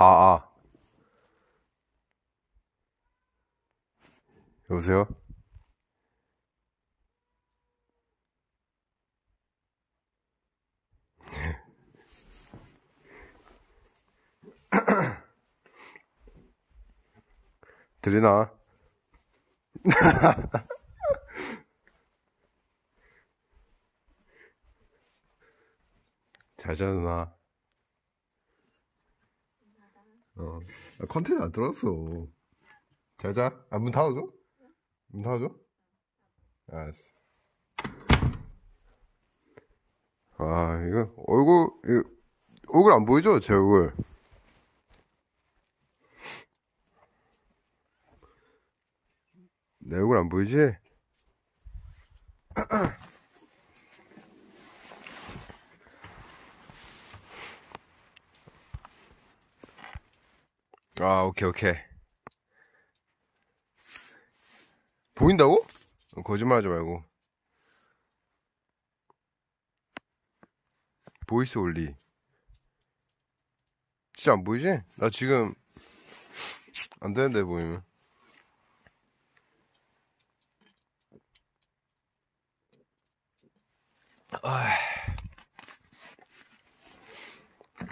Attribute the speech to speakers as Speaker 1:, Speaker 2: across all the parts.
Speaker 1: 아, 아, 여보세요? 들리나? 잘 자, 누나. 어. 컨텐츠 안 들었어. 잘 자? 아, 문 닫아줘? 문 닫아줘? 알았어. 아, 얼굴 안 보이죠? 제 얼굴. 내 얼굴 안 보이지? 아, 오케이, 오케이. 보인다고? 거짓말 하지 말고. 보이스 올리. 진짜 안 보이지? 나 지금 안 되는데, 보이면.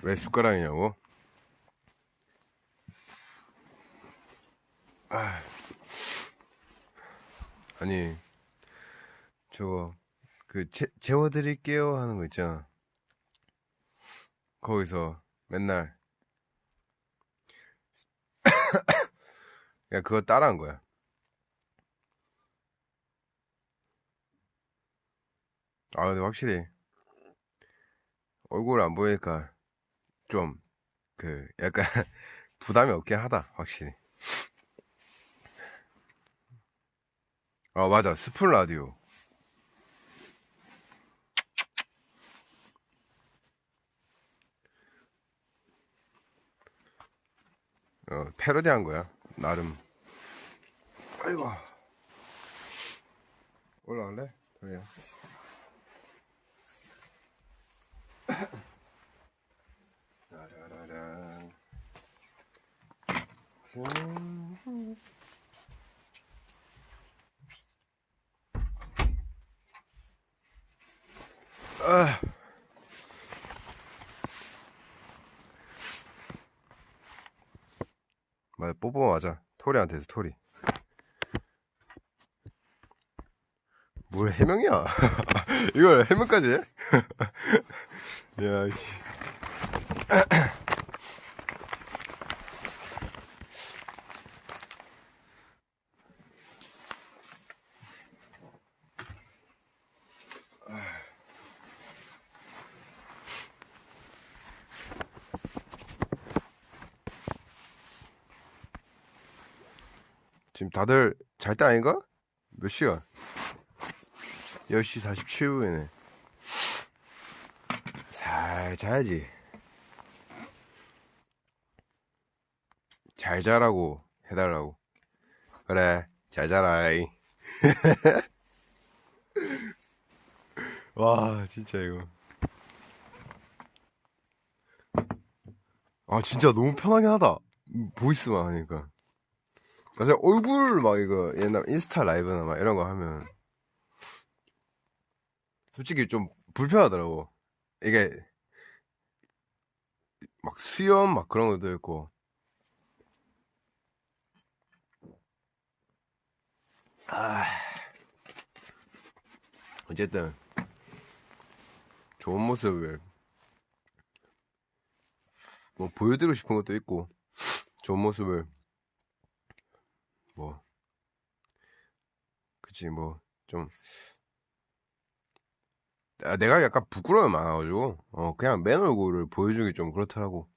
Speaker 1: 왜 숟가락이냐고? 아니, 저거, 재워드릴게요 하는 거 있잖아. 거기서 맨날, 그냥 그거 따라한 거야. 아, 근데 확실히 얼굴 안 보이니까 좀, 약간 부담이 없긴 하다, 확실히. 맞아. 스푼 라디오. 패러디 한 거야. 나름. 아이고. 올라갈래? 그래. 라라라란. 아, 맞아. 뽀뽀 맞아. 토리한테서 토리. 뭘 해명이야? 이걸 해명까지 해? 야, 씨. 지금 다들 잘 때 아닌가? 몇 시야? 10시 47분이네. 잘 자야지. 잘 자라고 해달라고. 그래, 잘 자라이. 와, 진짜 이거. 아, 진짜 너무 편하긴 하다. 보이스만 하니까. 사실 얼굴 막 이거 옛날 인스타 라이브나 막 이런 거 하면 솔직히 좀 불편하더라고. 이게 막 수염 막 그런 것도 있고. 아, 어쨌든 좋은 모습을 뭐 보여드리고 싶은 것도 있고 좋은 모습을 뭐 그치 뭐 좀 내가 약간 부끄러움이 많아가지고 그냥 맨 얼굴을 보여주기 좀 그렇더라고.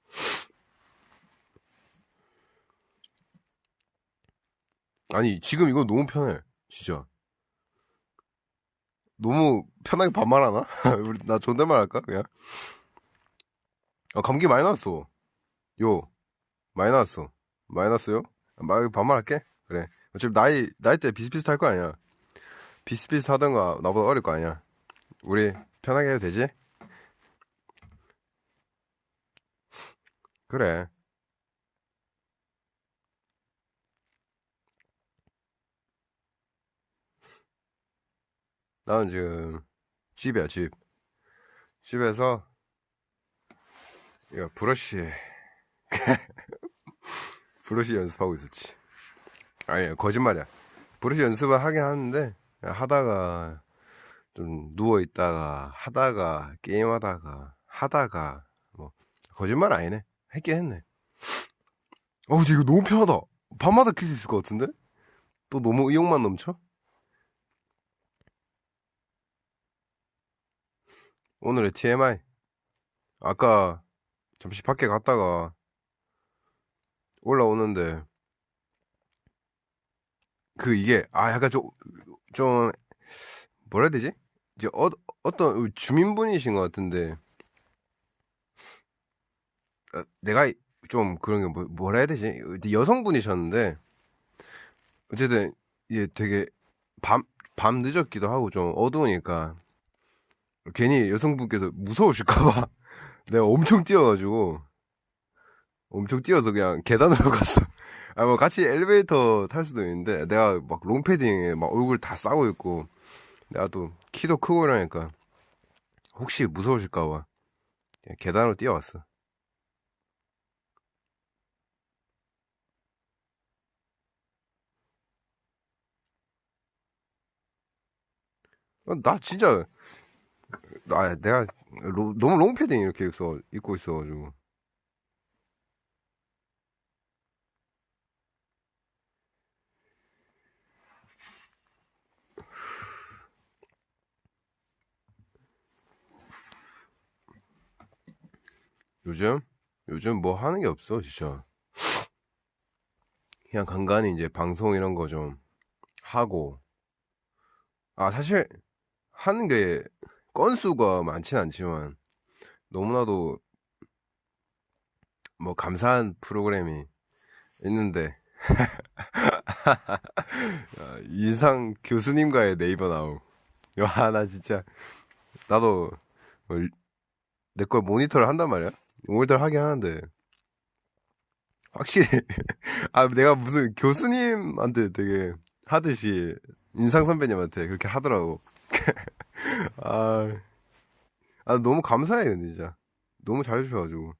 Speaker 1: 아니 지금 이거 너무 편해 진짜. 너무 편하게 반말하나? 우리 나 존댓말 할까 그냥? 감기 많이 났어. 요 많이 났어. 많이 났어요? 말 반말할게. 그래. 어차피 나이대 비슷비슷할 거 아니야. 비슷비슷하던가 나보다 어릴 거 아니야. 우리 편하게 해도 되지? 그래. 나는 지금 집이야, 집. 집에서 이거 브러쉬 연습하고 있었지. 아니, 거짓말이야. 브러쉬 연습을 하긴 하는데, 하다가 좀 누워있다가, 하다가, 게임하다가, 뭐, 거짓말 아니네. 했긴 했네. 어우, 이거 너무 편하다. 밤마다 킬 수 있을 것 같은데? 또 너무 의욕만 넘쳐? 오늘의 TMI. 아까 잠시 밖에 갔다가 올라오는데, 약간 좀, 뭐라 해야 되지? 이제 어떤 주민분이신 것 같은데, 내가 좀 그런 게 뭐라 해야 되지? 여성분이셨는데, 어쨌든, 이게 되게 밤 늦었기도 하고 좀 어두우니까, 괜히 여성분께서 무서우실까봐 내가 엄청 뛰어서 그냥 계단으로 갔어. 아, 뭐 같이 엘리베이터 탈 수도 있는데, 내가 막 롱패딩에 막 얼굴 다 싸고 있고, 내가 또 키도 크고 이러니까, 혹시 무서우실까봐 그냥 계단으로 뛰어왔어. 나 진짜, 내가 너무 롱패딩 이렇게 입고 있어가지고. 요즘? 요즘 뭐 하는 게 없어, 진짜. 그냥 간간히 이제 방송 이런 거 좀 하고. 사실 하는 게 건수가 많진 않지만, 너무나도 뭐 감사한 프로그램이 있는데, 인상 교수님과의 네이버 나우. 와, 나 진짜, 나도 내 걸 모니터를 한단 말이야. 모니터를 하긴 하는데, 확실히, 내가 무슨 교수님한테 되게 하듯이, 인상 선배님한테 그렇게 하더라고. 아, 너무 감사해, 근데 진짜. 너무 잘해주셔가지고.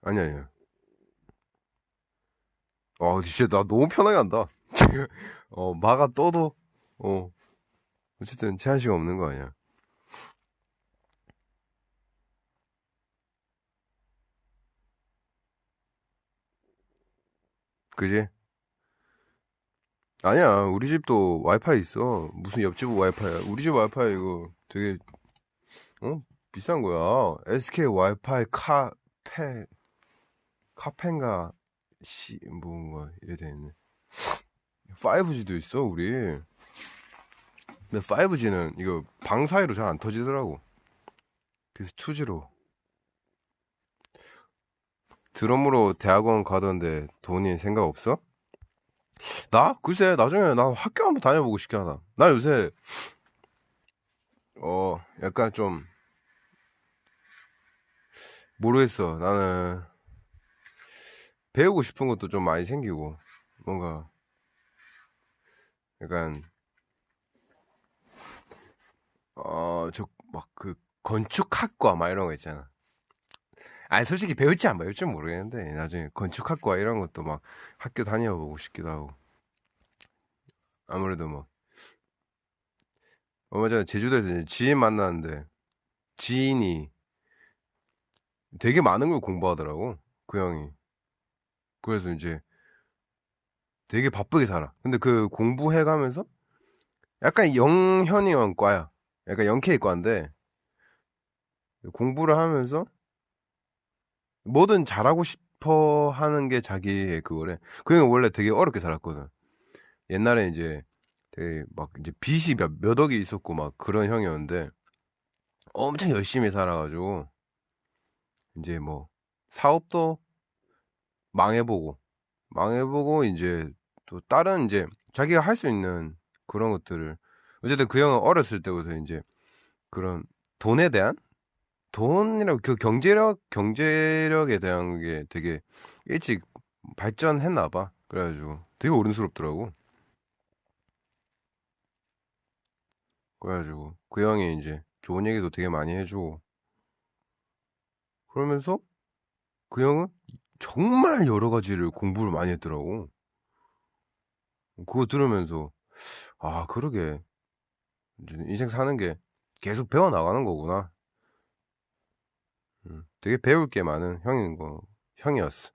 Speaker 1: 아니, 아니야. 진짜 나 너무 편하게 한다. 지금, 마가 떠도, 어, 어쨌든 제한 시간 없는 거 아니야. 그지? 아니야, 우리 집도 와이파이 있어. 무슨 옆집 와이파이야. 우리 집 와이파이 이거 되게, 비싼 거야. SK 와이파이 카펜가, 뭔가, 이래 돼 있네. 5G도 있어, 우리. 근데 5G는 이거 방 사이로 잘 안 터지더라고. 그래서 2G로. 드럼으로 대학원 가던데 돈이 생각 없어? 나? 글쎄, 나중에 나 학교 한번 다녀보고 싶긴 하다. 나 요새, 약간 좀, 모르겠어. 나는 배우고 싶은 것도 좀 많이 생기고, 뭔가, 약간, 건축학과 막 이런 거 있잖아. 솔직히 배울지 안 배울지 모르겠는데, 나중에 건축학과 이런 것도 막 학교 다녀보고 싶기도 하고. 아무래도 뭐, 얼마 전에 제주도에서 이제 지인 만났는데, 지인이 되게 많은 걸 공부하더라고, 그 형이. 그래서 이제 되게 바쁘게 살아. 근데 그 공부해가면서 약간 영현이형 과야. 약간 영케이 과인데, 공부를 하면서 뭐든 잘하고 싶, 싶어 하는 게 자기의 그거래. 그 형은 원래 되게 어렵게 살았거든. 옛날에 이제 되게 막 이제 빚이 몇 억이 있었고 막 그런 형이었는데 엄청 열심히 살아가지고 이제 뭐 사업도 망해보고 망해보고 이제 또 다른 이제 자기가 할 수 있는 그런 것들을 어쨌든 그 형은 어렸을 때부터 이제 그런 돈에 대한 돈이라고 그 경제력에 대한 게 되게 일찍 발전했나 봐. 그래가지고 되게 어른스럽더라고. 그래가지고 그 형이 이제 좋은 얘기도 되게 많이 해주고 그러면서 그 형은 정말 여러 가지를 공부를 많이 했더라고. 그거 들으면서 아 그러게 이제 인생 사는 게 계속 배워 나가는 거구나. 되게 배울 게 많은 형이었어.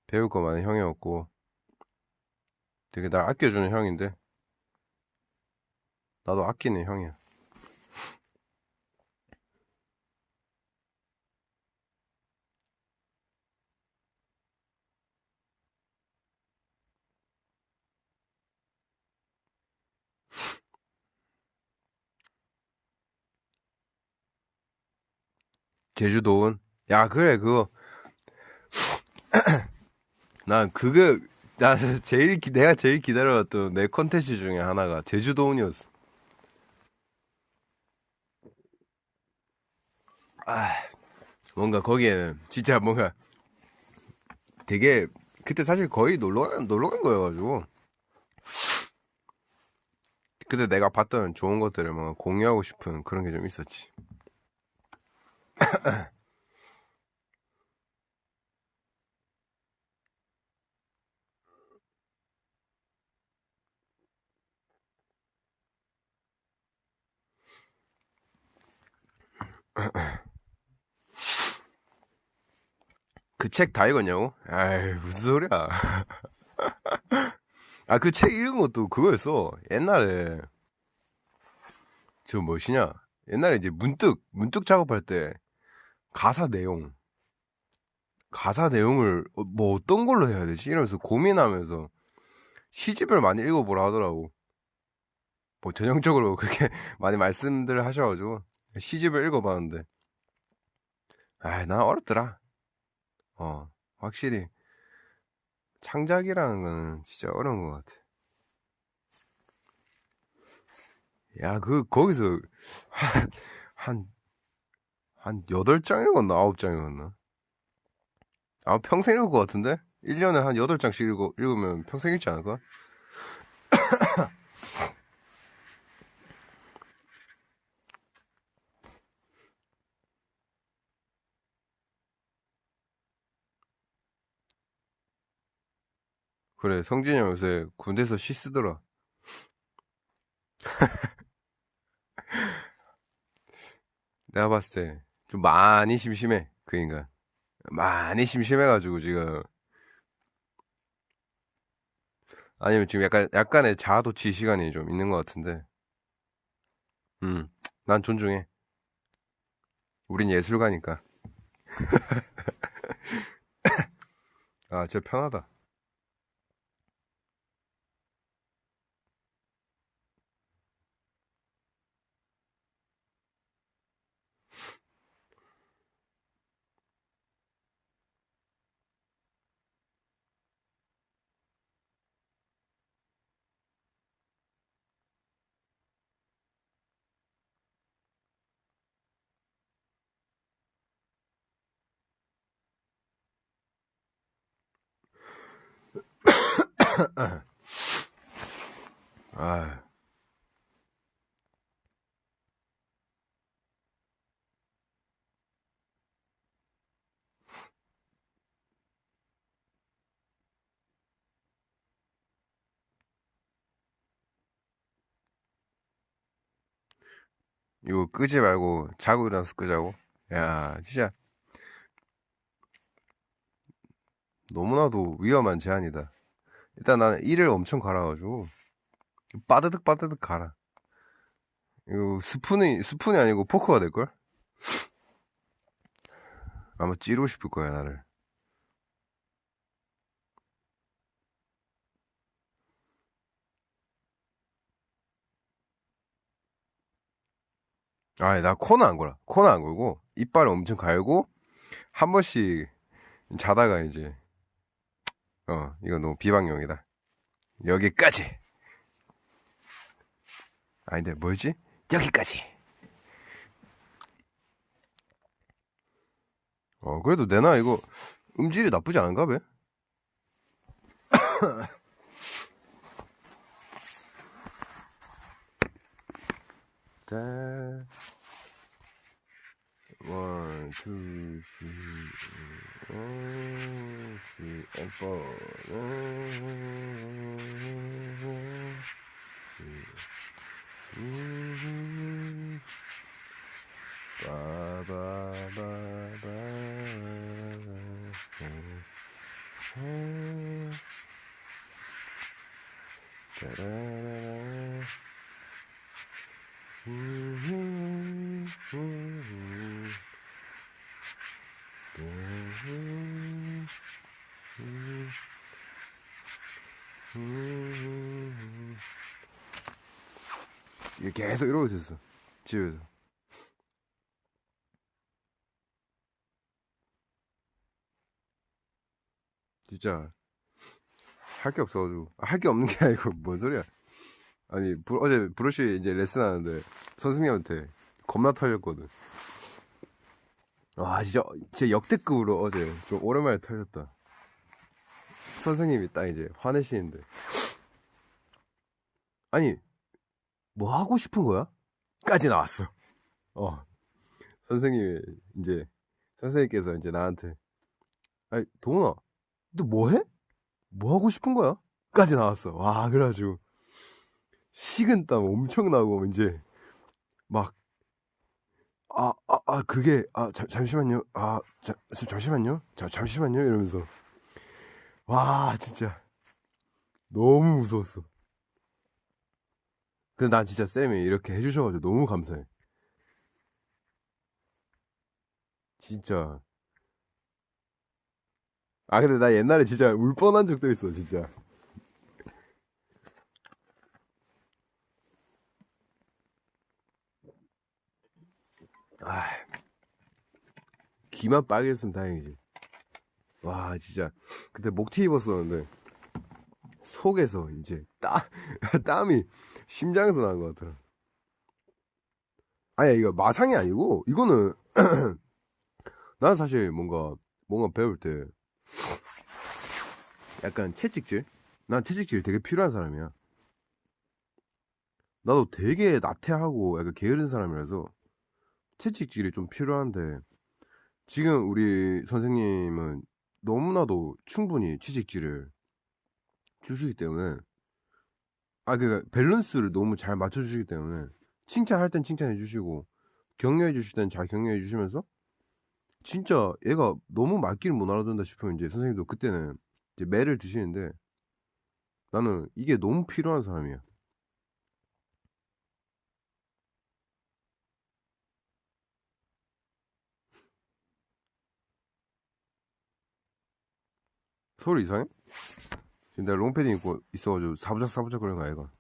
Speaker 1: 배울 거 많은 형이었고 되게 날 아껴주는 형인데 나도 아끼는 형이야. 제주도는 야 그래 그거 난 그거 나 내가 제일 기다려왔던 내 컨텐츠 중에 하나가 제주도운이었어. 아 뭔가 거기에는 진짜 뭔가 되게 그때 사실 거의 놀러 간 거여가지고 그때 내가 봤던 좋은 것들을 뭔가 공유하고 싶은 그런 게 좀 있었지. 그 책 다 읽었냐고? 아이 무슨 소리야. 아 그 책 읽은 것도 그거였어. 옛날에 저 뭐시냐? 옛날에 이제 문득 작업할 때 가사 내용 가사 내용을 뭐 어떤 걸로 해야 되지? 이러면서 고민하면서 시집을 많이 읽어보라 하더라고. 뭐 전형적으로 그렇게 많이 말씀들 하셔가지고 시집을 읽어봤는데 난 어렵더라. 확실히 창작이라는 거는 진짜 어려운 것 같아. 야, 거기서 한, 한, 한 8장 읽었나? 9장 읽었나? 평생 읽을 것 같은데? 1년에 한 8장씩 읽으면 평생 읽지 않을까? 그래, 성진이 형 요새 군대에서 시 쓰더라. 내가 봤을 때 좀 많이 심심해, 그 인간. 많이 심심해가지고 지금. 아니면 지금 약간의 자아도취 시간이 좀 있는 것 같은데. 음, 난 존중해. 우린 예술가니까. 진짜 편하다. 아, 이거 끄지 말고 자고 일어나서 끄자고. 야, 진짜 너무나도 위험한 제안이다. 일단 나는 이를 엄청 갈아가지고 빠드득 빠드득 갈아. 이거 스푼이 아니고 포크가 될걸? 아마 찌르고 싶을 거야 나를. 아니, 나 코는 안 골아. 코는 안 골고, 이빨을 엄청 갈고, 한 번씩 자다가 이제, 이거 너무 비방용이다. 여기까지. 아닌데, 뭐였지? 여기까지. 그래도 내나 이거 음질이 나쁘지 않은가, 배? 자, 원, 투, 쓰리, and four. 이게 계속 이러고 있었어. 집에서. 진짜 할 게 없어가지고. 할 게 없는 게 아니고 뭔 소리야. 아니 어제 브러쉬 이제 레슨 하는데 선생님한테 겁나 털렸거든. 와 진짜 역대급으로 어제 좀 오랜만에 털렸다. 선생님이 딱 이제 화내시는데, 아니 뭐 하고 싶은 거야? 까지 나왔어. 어 선생님이 이제 선생님께서 이제 나한테, 아니 동훈아 너 뭐 해? 뭐 하고 싶은 거야? 까지 나왔어. 와 그래가지고 식은땀 엄청 나고 이제 막 그게 잠시만요. 잠시만요. 잠시만요 이러면서, 와 진짜 너무 무서웠어. 근데 난 진짜 쌤이 이렇게 해주셔가지고 너무 감사해. 진짜. 근데 나 옛날에 진짜 울 뻔한 적도 있어 진짜. 아 귀만 빨개졌으면 다행이지. 와 진짜 그때 목티 입었었는데 속에서 이제 땀이 심장에서 나는 것 같아. 아니 이거 마상이 아니고 이거는 나는 사실 뭔가 배울 때 약간 채찍질? 난 채찍질 되게 필요한 사람이야. 나도 되게 나태하고 약간 게으른 사람이라서 채찍질이 좀 필요한데, 지금 우리 선생님은 너무나도 충분히 채찍질을 주시기 때문에, 그러니까 밸런스를 너무 잘 맞춰주시기 때문에 칭찬할 땐 칭찬해 주시고 격려해 주실 땐 잘 격려해 주시면서, 진짜 얘가 너무 말귀를 못 알아듣는다 싶으면 이제 선생님도 그때는 이제 매를 드시는데, 나는 이게 너무 필요한 사람이야. 소리 이상해? 지금 내가 롱패딩 입고 있어가지고 사부작사부작 그러는 거 아이가?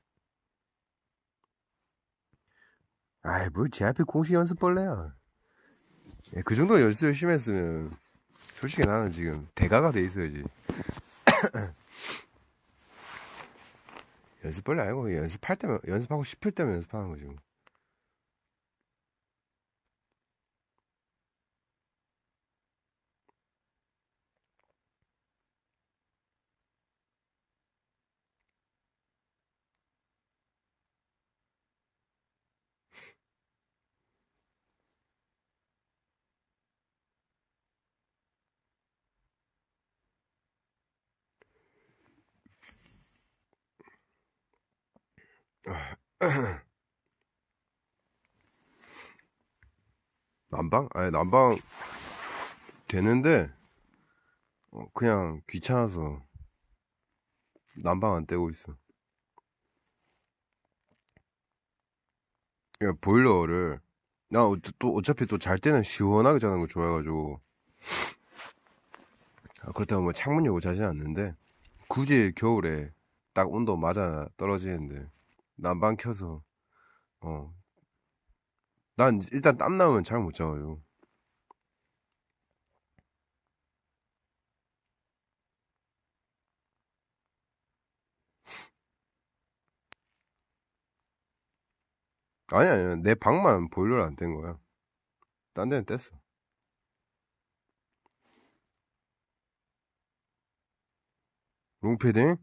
Speaker 1: 아이 뭐 제 앞에 공식 연습벌레야. 그 정도 연습 열심히 했으면 솔직히 나는 지금 대가가 돼 있어야지. 연습벌레 아니고 연습할 때면, 연습하고 싶을 때면 연습하는 거지 뭐. 난방? 아니 난방 되는데 그냥 귀찮아서 난방 안 떼고 있어. 그냥 보일러를, 나 또 어차피 또 잘 때는 시원하게 자는 거 좋아해가지고, 그렇다고 뭐 창문 열고 자진 않는데, 굳이 겨울에 딱 온도 맞아 떨어지는데 난방 켜서 어 난 일단 땀 나면 잘 못 자가지고. 아니, 아니야. 내 방만 보일러를 안 뗀 거야. 딴 데는 뗐어. 롱패딩?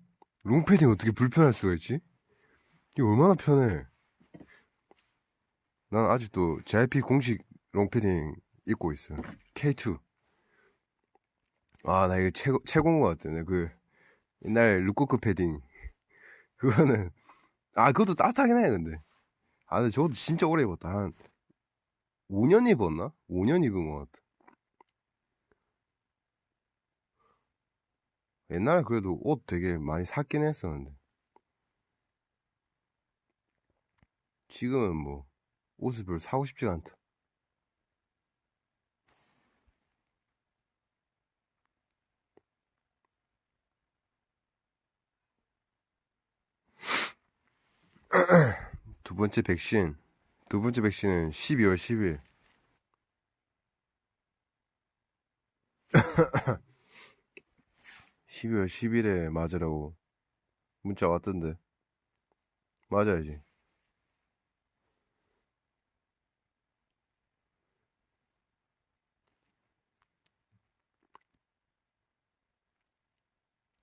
Speaker 1: 롱패딩 어떻게 불편할 수가 있지? 이게 얼마나 편해. 난 아직도 JYP 공식 롱패딩 입고 있어. K2. 아, 나 이거 최고인 것 같아. 그, 옛날 르코크 패딩. 그거는, 아, 그것도 따뜻하긴 해, 근데. 아, 근데 저것도 진짜 오래 입었다. 한 5년 입었나? 5년 입은 것 같아. 옛날에 그래도 옷 되게 많이 샀긴 했었는데. 지금은 뭐, 옷을 별로 사고 싶지가 않다. 두 번째 백신. 두 번째 백신은 12월 10일. 12월 10일에 맞으라고 문자 왔던데. 맞아야지.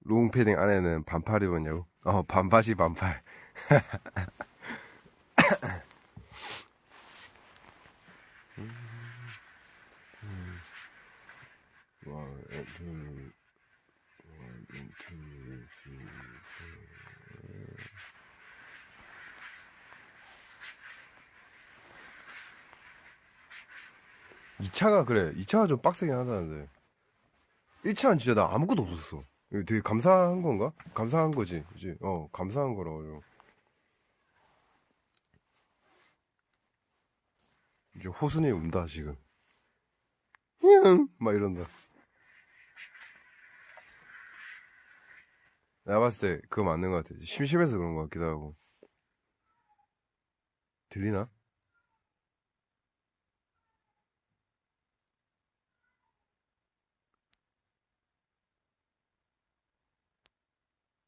Speaker 1: 롱패딩 안에는 반팔 입었냐고? 반바지 반팔. 원, 투, 원, 투, 쓰리, 이 차가 그래. 이 차가 좀 빡세긴 하다는데. 1차는 진짜 나 아무것도 없었어. 이거 되게 감사한 건가? 감사한 거지. 그지? 감사한 거라고. 이제 호순이 운다, 지금. 히응! 막 이런다. 내가 봤을 때 그거 맞는 것 같아. 심심해서 그런 것 같기도 하고. 들리나?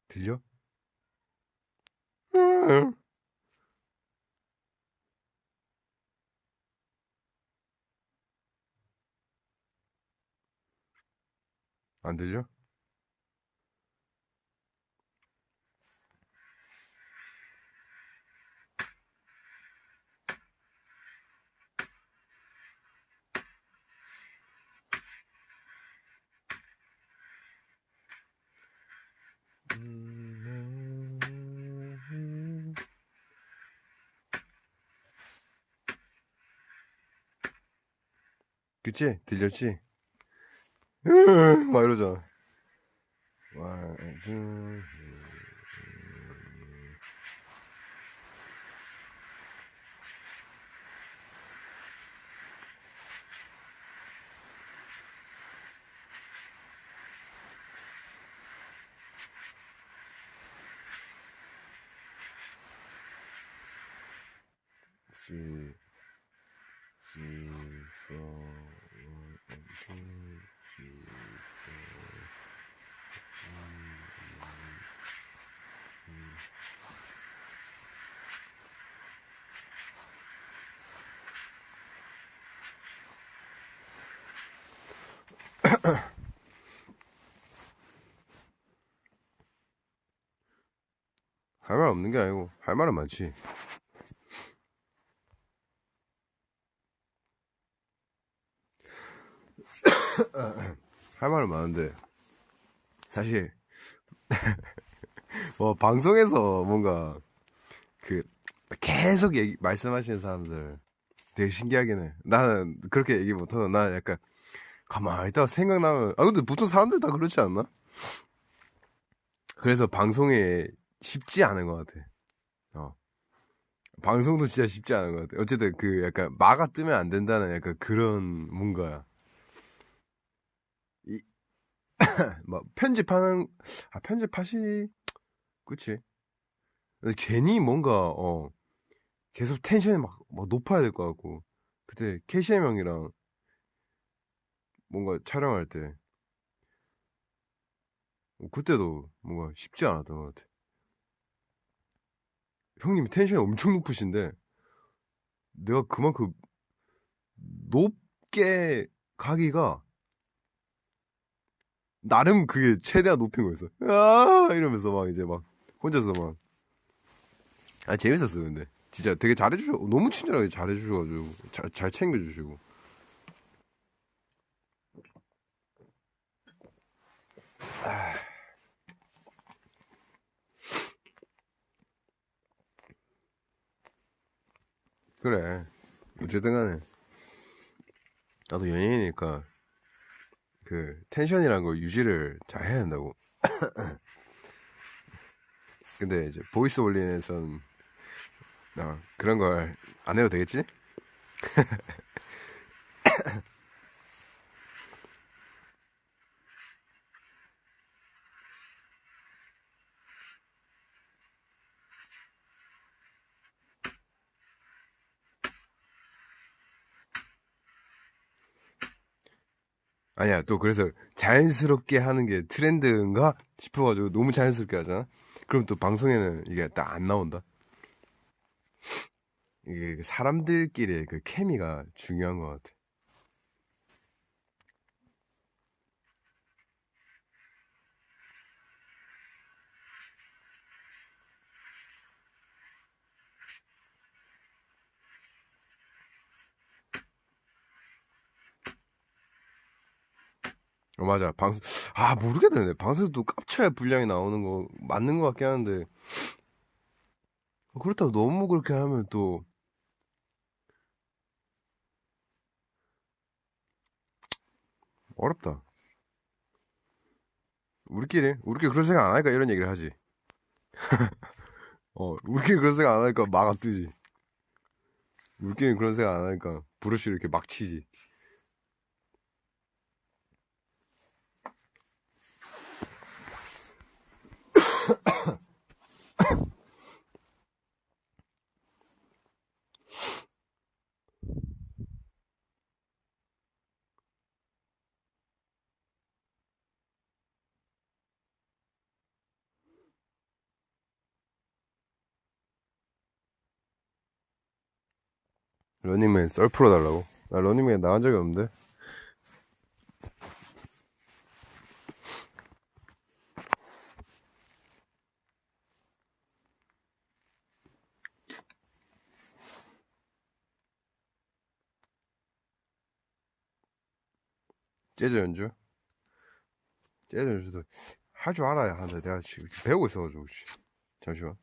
Speaker 1: 들려? 응. 안 들려? 그치? 들렸지? 막 이러잖아. 와, three, three, four, one, two, three, four. 할 말 없는 게 아니고 할 말은 많지. 할 말은 많은데 사실 방송에서 뭔가 그 계속 말씀하시는 사람들 되게 신기하긴 해. 나는 그렇게 얘기 못하고 나는 약간 가만히 있다가 생각나면 근데 보통 사람들 다 그렇지 않나? 그래서 방송에 쉽지 않은 것 같아. 어. 방송도 진짜 쉽지 않은 것 같아. 어쨌든 그 약간 마가 뜨면 안 된다는 약간 그런 뭔가야. 이, 막 편집하는 편집하시 그치? 근데 괜히 뭔가 계속 텐션이 막 높아야 될 것 같고 그때 KCM 형이랑 뭔가 촬영할 때 그때도 뭔가 쉽지 않았던 것 같아. 형님이 텐션이 엄청 높으신데 내가 그만큼 높게 가기가 나름 그게 최대한 높인 거였어. 아 이러면서 막 이제 막 혼자서 막 재밌었어. 근데 진짜 되게 잘해주셔. 너무 친절하게 잘해주셔가지고 잘 챙겨주시고. 그래. 어쨌든 간에 나도 연예인이니까 그 텐션이란 걸 유지를 잘 해야 된다고. 근데 이제 보이스 올린에선 그런 걸 안 해도 되겠지? 아니야, 또 그래서 자연스럽게 하는 게 트렌드인가 싶어가지고 너무 자연스럽게 하잖아? 그럼 또 방송에는 이게 딱 안 나온다? 이게 사람들끼리의 그 케미가 중요한 것 같아. 맞아. 모르겠네. 방송에서 또 깝쳐야 분량이 나오는 거 맞는 것 같긴 한데. 그렇다고 너무 그렇게 하면 또 어렵다. 우리끼리 그런 생각 안 하니까 이런 얘기를 하지. 우리끼리 그런 생각 안 하니까 막 안 뜨지. 우리끼리 그런 생각 안 하니까 브러쉬 이렇게 막 치지. 러닝맨 썰 풀어달라고? 나 러닝맨 나간 적이 없는데? 재즈 연주? 재즈 연주도 할 줄 알아야 하는데 내가 지금 배우고 있어가지고. 잠시만.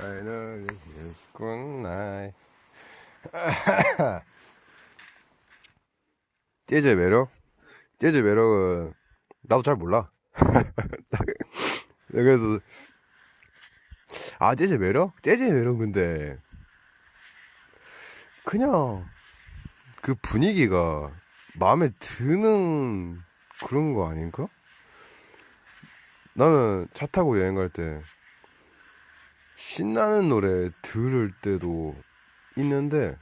Speaker 1: Finally, it's good night. 재즈의 매력? 재즈 매력은 나도 잘 몰라. 그래서 재즈 매력? 재즈 매력 근데 그냥 그 분위기가 마음에 드는 그런 거 아닌가? 나는 차 타고 여행 갈 때 신나는 노래 들을 때도 있는데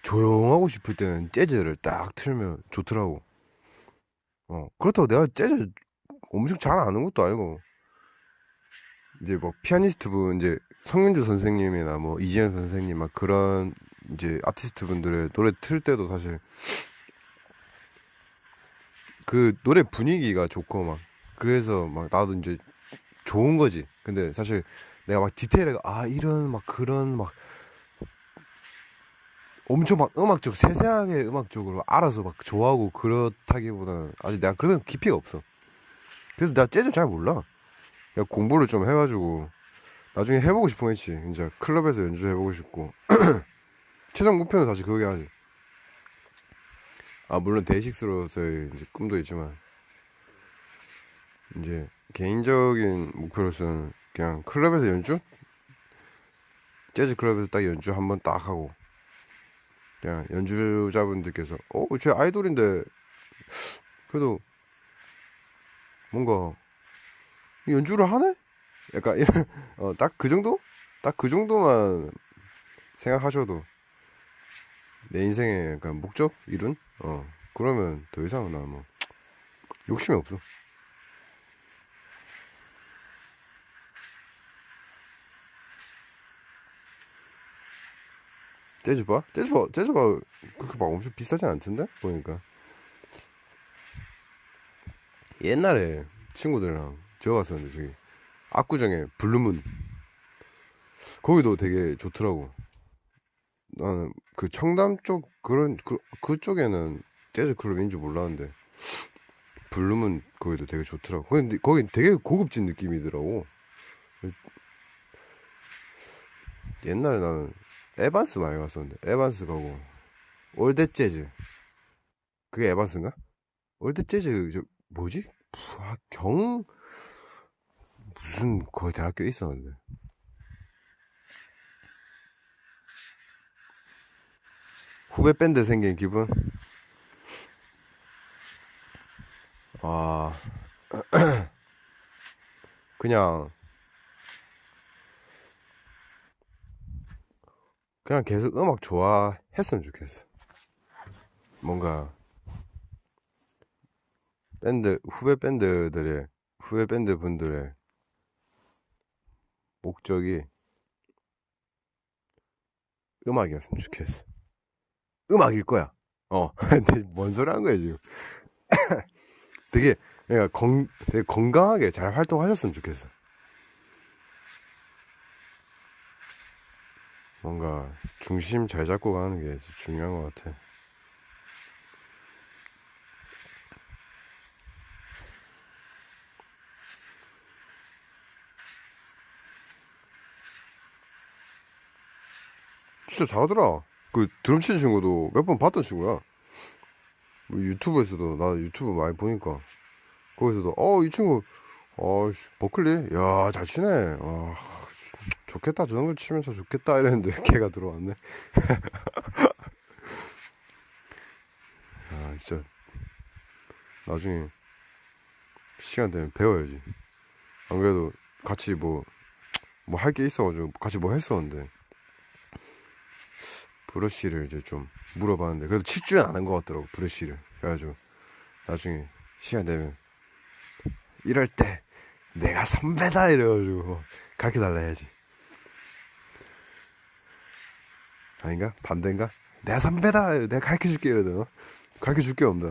Speaker 1: 조용하고 싶을 때는 재즈를 딱 틀면 좋더라고. 그렇다고 내가 재즈 엄청 잘 아는 것도 아니고 이제 뭐 피아니스트 분 이제 성윤주 선생님이나 뭐 이지현 선생님 막 그런 이제 아티스트 분들의 노래 틀 때도 사실 그 노래 분위기가 좋고 막 그래서 막 나도 이제 좋은 거지. 근데 사실 내가 막 디테일하게 이런 막 그런 막 엄청 막 음악적 세세하게 음악적으로 알아서 막 좋아하고 그렇다기보다는 아직 내가 그런 깊이가 없어. 그래서 내가 재즈 잘 몰라. 그냥 공부를 좀 해가지고 나중에 해보고 싶은 거 있지. 이제 클럽에서 연주해보고 싶고 최종 목표는 사실 그거긴 하지. 물론 데이식스로서의 이제 꿈도 있지만 이제 개인적인 목표로서는 그냥 클럽에서 연주? 재즈 클럽에서 딱 연주 한번 딱 하고 그냥 연주자분들께서 제 아이돌인데 그래도 뭔가 연주를 하네? 약간 이런 딱 그 정도? 딱 그 정도만 생각하셔도 내 인생의 약간 목적 이룬? 그러면 더 이상은 나 뭐 욕심이 없어. 재즈바? 재즈바 그렇게 막 엄청 비싸진 않던데? 보니까 옛날에 친구들이랑 저 갔었는데 저기 압구정에 블루문 거기도 되게 좋더라고. 나는 그 청담 쪽 그런 그쪽에는 재즈 클럽인 줄 몰랐는데 블루문 거기도 되게 좋더라고. 근데 거기 되게 고급진 느낌이더라고. 옛날에 나는 에반스 많이 갔었는데 에반스 가고 올댓 재즈 그게 에반스인가? 올댓 재즈 뭐지? 경 무슨 거기 대학교에 있었는데 후배 밴드 생긴 기분? 아 그냥 계속 음악 좋아했으면 좋겠어. 뭔가 후배 밴드 분들의 목적이 음악이었으면 좋겠어. 음악일 거야. 근데 뭔 소리 하는 거야 지금? 되게 되게 건강하게 잘 활동하셨으면 좋겠어. 뭔가 중심 잘 잡고 가는 게 중요한 것 같아. 진짜 잘하더라. 그 드럼 치는 친구도 몇 번 봤던 친구야. 뭐 유튜브에서도 나 유튜브 많이 보니까 거기서도 이 친구 버클리 잘 치네. 좋겠다 저 정도 치면 더 좋겠다 이랬는데 걔가 들어왔네. 진짜 나중에 시간 되면 배워야지. 안 그래도 같이 뭐 할 게 있어가지고 같이 뭐 했었는데 브러쉬를 이제 좀 물어봤는데 그래도 칠 줄은 아는 것 같더라고 브러쉬를. 그래가지고 나중에 시간 되면 이럴 때 내가 선배다 이래가지고 가르쳐 달라 해야지. 아닌가? 반대인가? 내가 선배다 내가 가르쳐 줄게 이러더 가르쳐 줄게 없다.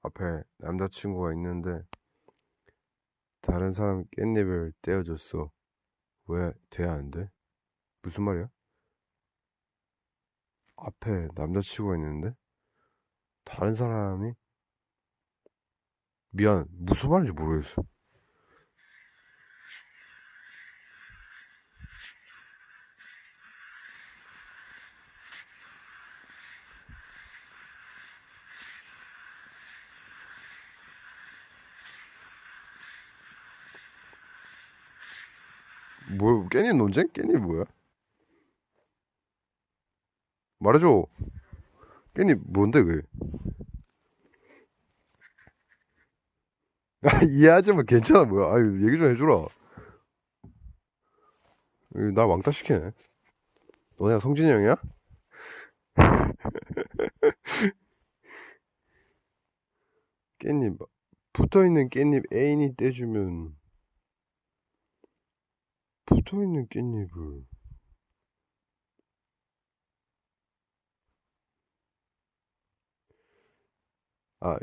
Speaker 1: 앞에 남자친구가 있는데 다른 사람 깻잎을 떼어줬어. 왜 돼야 안 돼? 무슨 말이야? 앞에 남자친구가 있는데 다른 사람이 미안 무슨 말인지 모르겠어. 뭐 깻잎 논쟁? 깻잎 뭐야? 말해줘. 깻잎 뭔데 그게? 이해하지만 괜찮아 뭐야? 아유 얘기 좀 해주라. 나 왕따 시키네. 너네가 성진이 형이야? 깻잎 붙어있는 깻잎 애인이 떼주면 붙어있는 깻잎을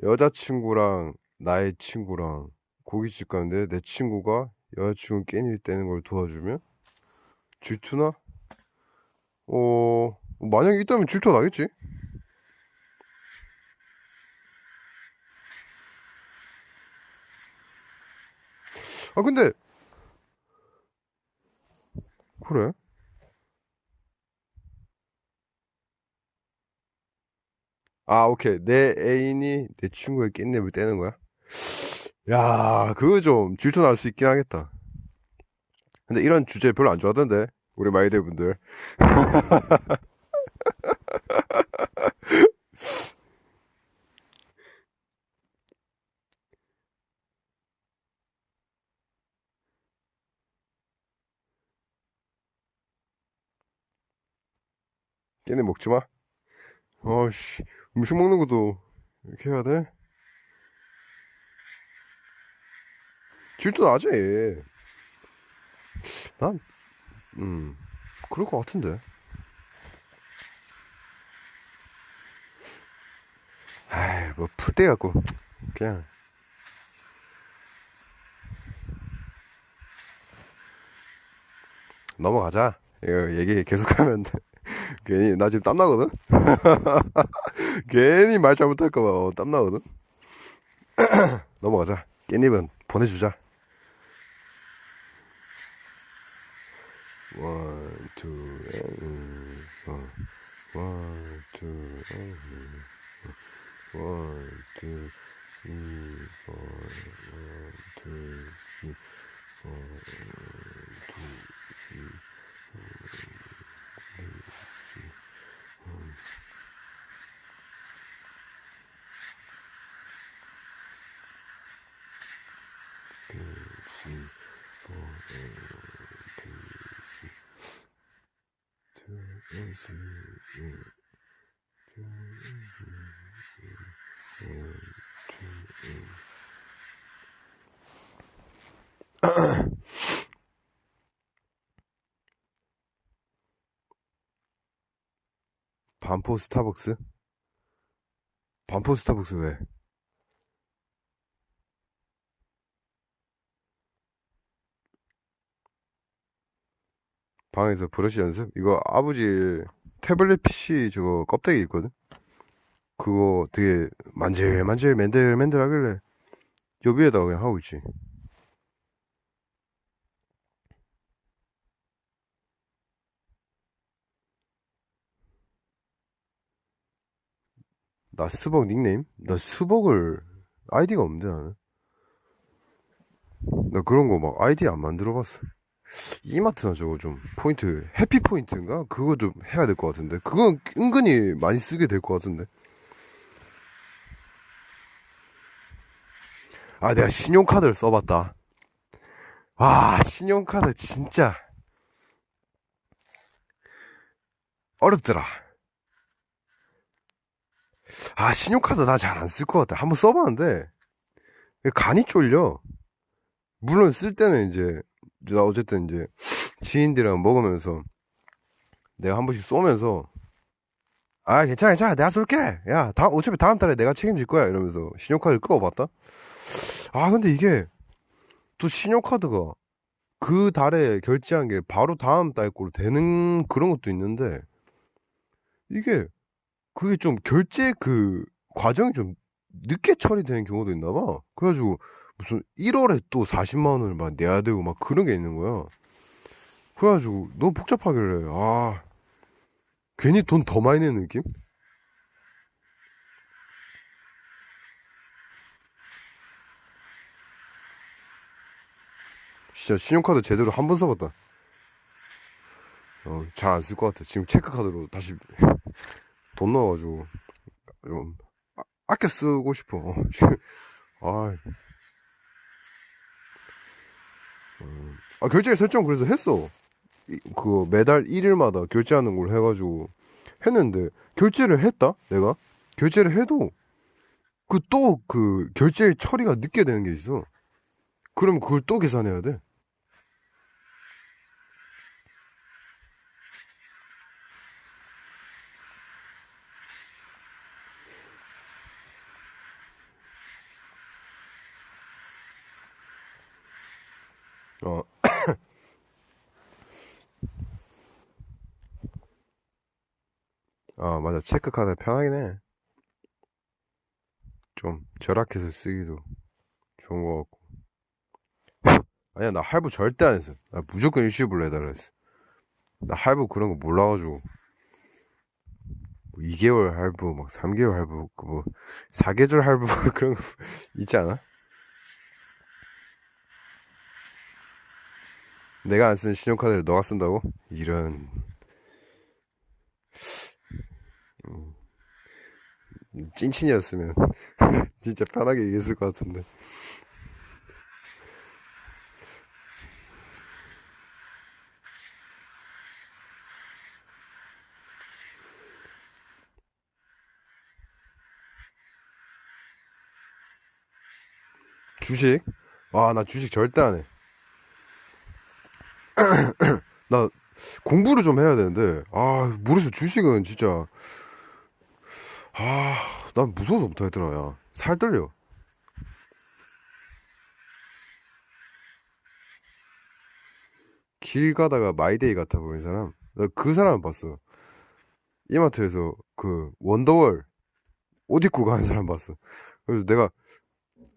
Speaker 1: 여자친구랑 나의 친구랑 고깃집 가는데 내 친구가 여자친구 깻잎 떼는 걸 도와주면 질투나? 만약에 있다면 질투 나겠지? 근데 그래? 오케이. 내 애인이 내 친구의 깻잎을 떼는 거야? 야, 그거 좀 질투 날 수 있긴 하겠다. 근데 이런 주제 별로 안 좋아하던데, 우리 마이들 분들. 깻잎 먹지 마. 어씨, 음식 먹는 것도 이렇게 해야 돼? 질투 나지. 난, 그럴 것 같은데. 뭐, 풀떼 갖고, 그냥. 넘어가자. 이거 얘기 계속하면 괜히 나 지금 땀나거든. 괜히 말 잘못할까봐 땀나거든. 넘어가자. 깻잎은 보내주자. 원, 투, 원, 투, 원, 투, 원, 투, 반포 스타벅스? 반포 스타벅스 왜? 방에서 브러쉬 연습? 이거 아버지 태블릿 PC 저거 껍데기 있거든? 그거 되게 만질만질 맨들맨들 하길래 여기에다가 그냥 하고 있지. 나 스벅 닉네임? 나 스벅을 아이디가 없는데 나는. 나 그런 거 막 아이디 안 만들어 봤어. 이마트나 저거 좀 포인트 해피 포인트인가? 그거 좀 해야 될 것 같은데. 그건 은근히 많이 쓰게 될 것 같은데. 내가 신용카드를 써봤다. 신용카드 진짜 어렵더라. 신용카드 나 잘 안 쓸 것 같아. 한번 써봤는데 간이 쫄려. 물론 쓸 때는 이제 나 어쨌든 이제 지인들이랑 먹으면서 내가 한 번씩 쏘면서 아, 괜찮아, 괜찮아. 내가 쏠게. 야, 어차피 다음 달에 내가 책임질 거야. 이러면서 신용카드를 끌어봤다? 아, 근데 이게 또 신용카드가 그 달에 결제한 게 바로 다음 달 걸로 되는 그런 것도 있는데, 이게, 그게 좀 결제 그 과정이 좀 늦게 처리되는 경우도 있나 봐. 그래가지고 무슨 1월에 또 40만 원을 막 내야 되고 막 그런 게 있는 거야. 그래가지고 너무 복잡하길래, 아, 괜히 돈 더 많이 내는 느낌? 진짜 신용카드 제대로 한 번 써봤다. 잘 안 쓸 것 같아. 지금 체크카드로 다시 돈 넣어가지고 좀 아껴 쓰고 싶어. 지금 아, 결제 설정 그래서 했어. 그거 매달 1일마다 결제하는 걸 해가지고 했는데 결제를 했다. 내가 결제를 해도 그 결제 처리가 늦게 되는 게 있어. 그러면 그걸 또 계산해야 돼. 어, 아 맞아. 체크카드 편하긴 해. 좀 절약해서 쓰기도 좋은 것 같고. 아니야, 나 할부 절대 안 했어. 나 무조건 일시불로 해달라 했어. 나 할부 그런 거 몰라가지고. 뭐 2개월 할부, 막 3개월 할부, 그 뭐, 4계절 할부, 그런 거 있지 않아? 내가 안 쓰는 신용카드를 너가 쓴다고? 이런, 찐친이었으면 진짜 편하게 얘기했을 것 같은데. 주식? 아, 나 주식 절대 안 해. 나 공부를 좀 해야 되는데, 모르겠어. 주식은 진짜, 난 무서워서 못하겠더라, 야. 살 떨려. 길 가다가 마이데이 같아 보이는 사람? 나 그 사람 봤어. 이마트에서 그 원더월 옷 입고 가는 사람 봤어. 그래서 내가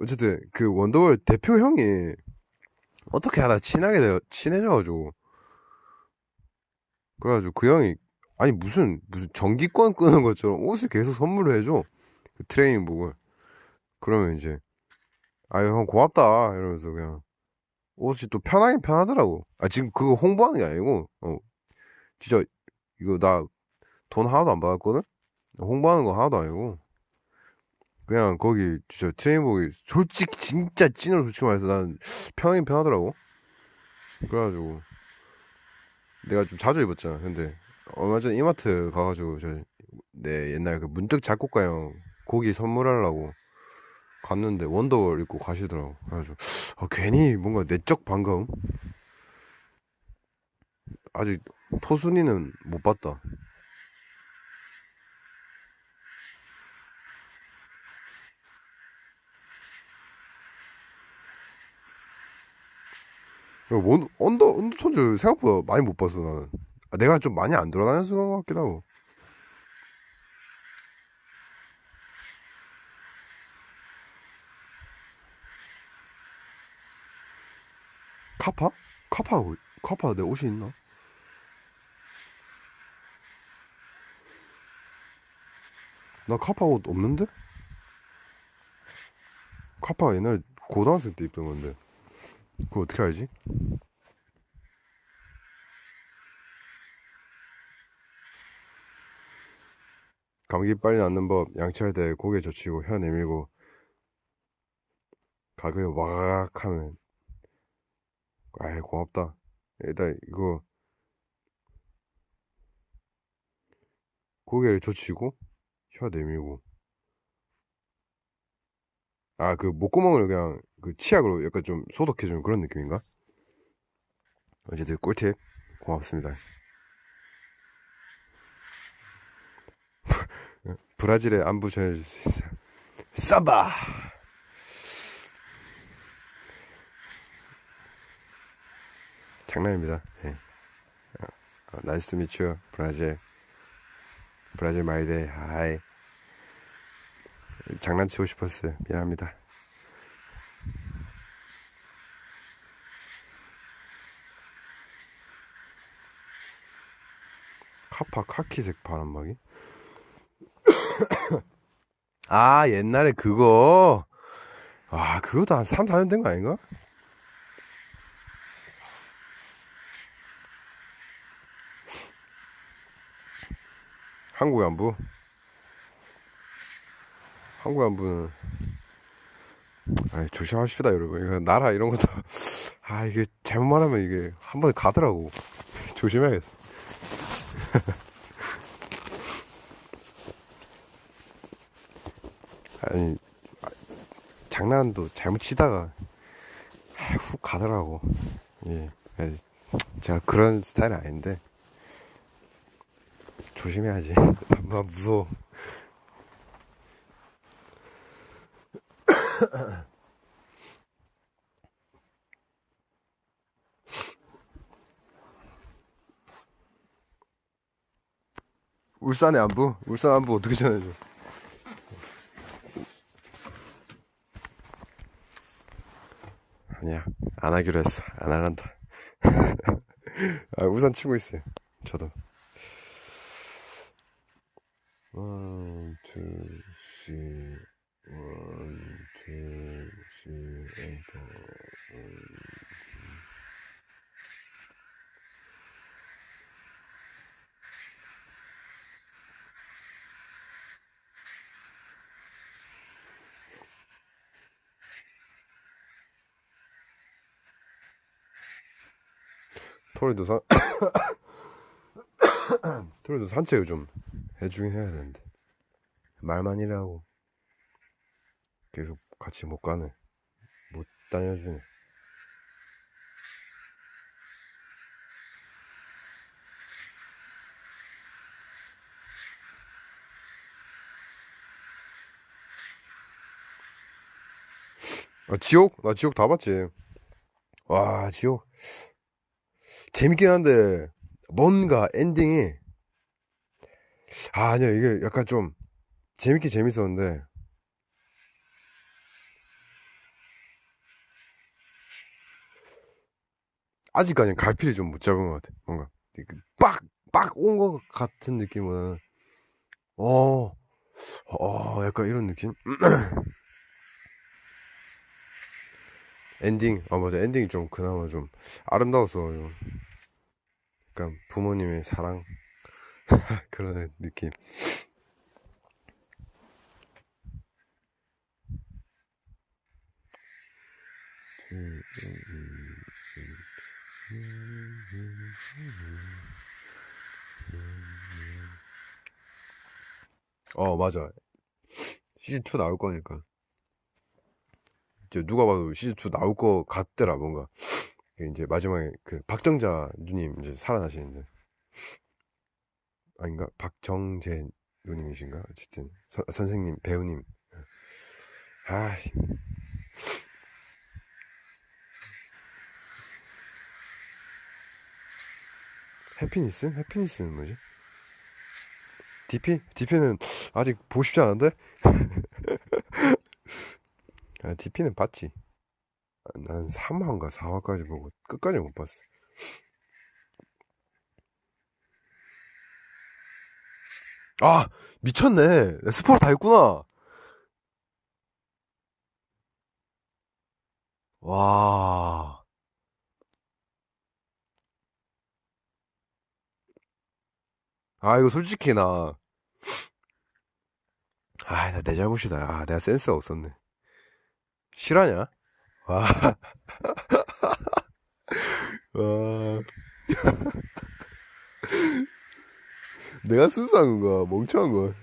Speaker 1: 어쨌든 그 원더월 대표 형이 어떻게 하다 친해져가지고 그래가지고 그 형이 아니 무슨 정기권 끄는 것처럼 옷을 계속 선물을 해줘. 그 트레이닝복을. 그러면 이제 아유 형 고맙다 이러면서 그냥 옷이 또 편하긴 편하더라고. 아 지금 그거 홍보하는 게 아니고 진짜 이거 나 돈 하나도 안 받았거든. 홍보하는 거 하나도 아니고 그냥 거기 진짜 트레이닝복이 솔직히 진짜 찐으로 솔직히 말해서 난 편하긴 편하더라고. 그래가지고 내가 좀 자주 입었잖아. 근데 얼마 전에 이마트 가가지고 저 내 옛날 그 문득 작곡가 형 고기 선물하려고 갔는데 원더월 입고 가시더라고. 그래가지고 괜히 뭔가 내적 반가움? 아직 토순이는 못 봤다. 언더톤즈 생각보다 많이 못 봤어 나는. 내가 좀 많이 안 돌아다녀서 그런 것 같기도 하고. 카파? 카파 내 옷이 있나? 나 카파 옷 없는데? 카파 옛날 고등학생 때 입던 건데 그거 어떻게 알지? 감기 빨리 낫는 법 양치할 때 고개 젖히고 혀 내밀고 가글 와각 하면 아이 고맙다. 일단 이거 고개를 젖히고 혀 내밀고 그 목구멍을 그냥 그 치약으로 약간 좀 소독해주는 그런 느낌인가? 어쨌든 꿀팁 고맙습니다. 브라질의 안부 전해줄 수 있어요. 삼바. 장난입니다. 예. 나이스 투 미츄 브라질 마이데이. 하이. 장난치고 싶었어요. 미안합니다. 카파 카키색 바람막이. 아, 옛날에 그거. 아, 그것도 한 3, 4년 된 거 아닌가? 한국 안부. 한국 안부는 조심하십시다 여러분. 이거 나라 이런 것도 이게 잘못 말하면 이게 한 번에 가더라고. 조심해야겠어. 아니, 장난도 잘못 치다가 훅 가더라고. 예, 제가 그런 스타일은 아닌데 조심해야지. 나 무서워. 울산의 안부? 울산 안부 어떻게 전해줘? 아니야, 안 하기로 했어. 안 할란다. 우산 치고 있어요. 저도. 1, 2, 3, 1, 2, 3, 엔터. 토리도 산책을 좀 해주긴 해야 되는데 말만 이래하고 계속 같이 못 가네. 못 다녀주네. 지옥? 나 지옥 다 봤지. 와, 지옥 재밌긴 한데 뭔가 엔딩이 아니야, 이게 약간 좀 재밌긴 재밌었는데 아직까지는 갈피를 좀 못 잡은 것 같아. 뭔가 빡 온 것 같은 느낌보다는 약간 이런 느낌? 엔딩, 맞아. 엔딩이 좀 그나마 좀 아름다웠어. 약간 부모님의 사랑 그런 느낌. 맞아. 시즌2 나올 거니까. 이제 누가 봐도 시즌2 나올 거 같더라, 뭔가. 이제 마지막에 그 박정자 누님 이제 살아나시는데. 아닌가? 박정재 누님이신가? 어쨌든, 선생님, 배우님. 아, 해피니스? 해피니스는 뭐지? DP? DP는 아직 보고 싶지 않은데? DP는 봤지. 난 3화인가 4화까지 보고 끝까지 못 봤어. 미쳤네. 스포를 다 했구나. 와. 이거 솔직히 내 잘못이다. 내가 센스가 없었네. 실화냐? 와. 와. 내가 순수한 건가? 멍청한 거.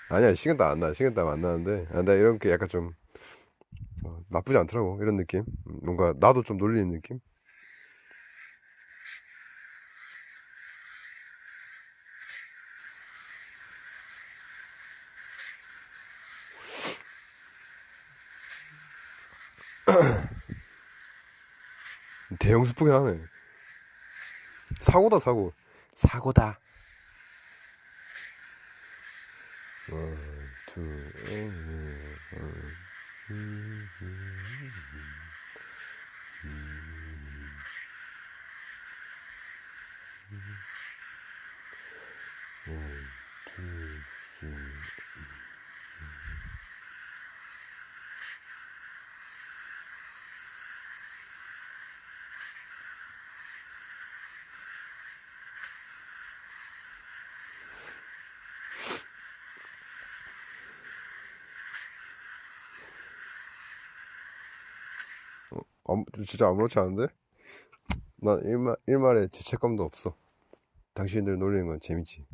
Speaker 1: 아니야, 식은땀 안 나. 식은땀 안 나는데. 나 이런 게 약간 좀, 나쁘지 않더라고. 이런 느낌. 뭔가, 나도 좀 놀리는 느낌? 대형 스프긴 하네. 사고다, 사고. 사고다. 원, 투, 진짜 아무렇지 않은데? 난 일말에 죄책감도 없어. 당신들 놀리는 건 재밌지.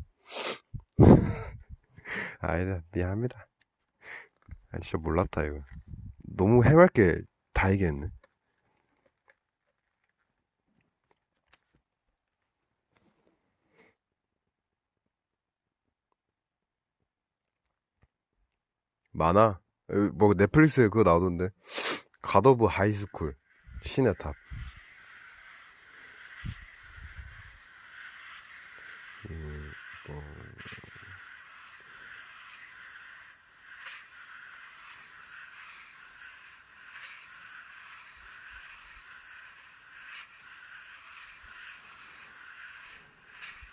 Speaker 1: 아니다, 미안합니다. 아, 진짜 몰랐다, 이거. 너무 해맑게 다 얘기했네. 많아. 뭐, 넷플릭스에 그거 나오던데. 갓 오브 하이스쿨. 신의 탑.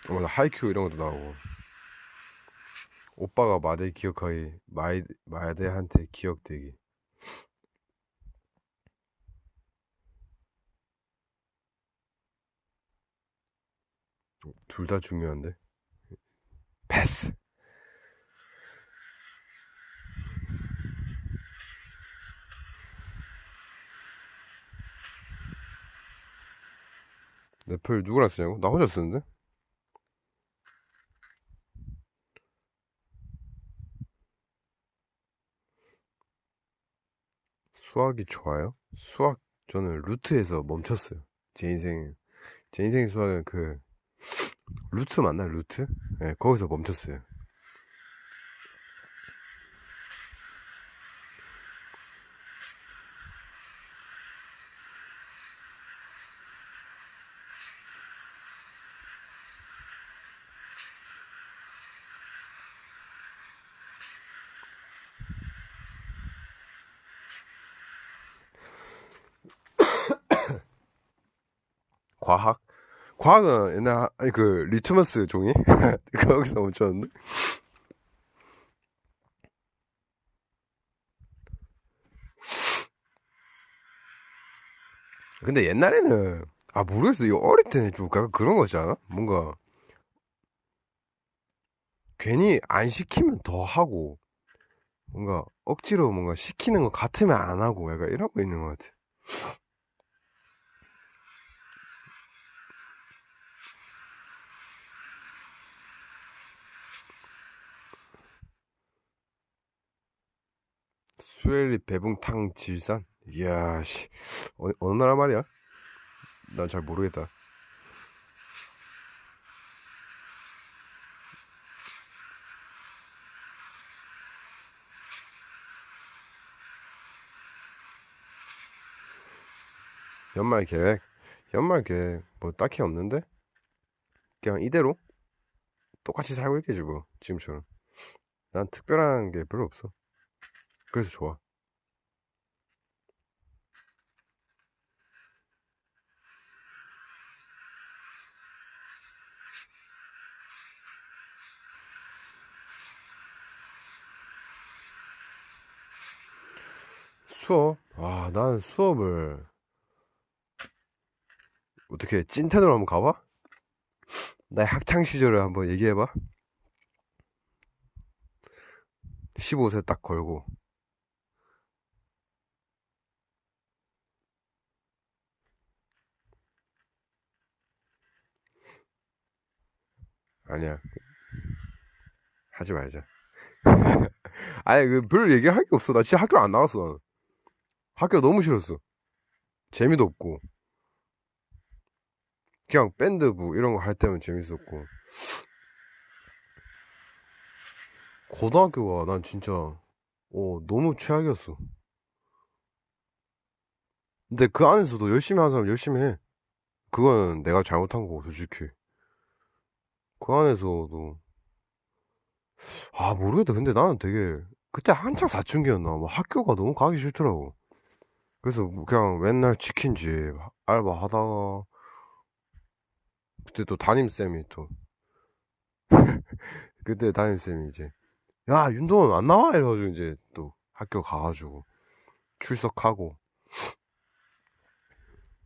Speaker 1: 뭐, 하이큐 이런 것도 나오고. 오빠가 마대 기억하기, 마대한테 기억되기. 둘 다 중요한데. 패스. 넷플 누구랑 쓰냐고? 나 혼자 쓰는데? 수학이 좋아요? 수학, 저는 루트에서 멈췄어요. 제 인생 수학은 루트 맞나? 루트? 네, 거기서 멈췄어요. 과학? 과학은 아니, 리트머스 종이? 거기서 멈췄는데? 근데 옛날에는, 모르겠어. 이거 어릴 때는 좀 약간 그런 거지 않아? 뭔가, 괜히 안 시키면 더 하고, 뭔가, 억지로 뭔가 시키는 거 같으면 안 하고, 약간 이런 거 있는 것 같아. 수엘리 배붕탕 질산? 이야, 씨. 어느 나라 말이야? 난 잘 모르겠다. 연말 계획? 연말 계획, 뭐, 딱히 없는데? 그냥 이대로? 똑같이 살고 있겠지, 뭐. 지금처럼. 난 특별한 게 별로 없어. 그래서 좋아. 수업? 난 수업을, 어떻게, 찐텐으로 한번 가봐? 나의 학창 시절을 한번 얘기해봐. 15세 딱 걸고. 아니야. 하지 말자. 아니, 별 얘기할 게 없어. 나 진짜 학교를 안 나갔어, 나는. 학교 너무 싫었어. 재미도 없고. 그냥 밴드부 이런 거 할 때면 재밌었고. 고등학교가 난 진짜, 너무 최악이었어. 근데 그 안에서도 열심히 하는 사람 열심히 해. 그건 내가 잘못한 거고, 솔직히. 그 안에서도, 모르겠다. 근데 나는 되게, 그때 한창 사춘기였나? 뭐 학교가 너무 가기 싫더라고. 그래서 뭐 그냥 맨날 치킨집 알바 하다가, 그때 또 담임쌤이 또, 그때 담임쌤이 이제, 야, 윤도원 안 나와? 이래가지고 이제 또 학교 가가지고 출석하고.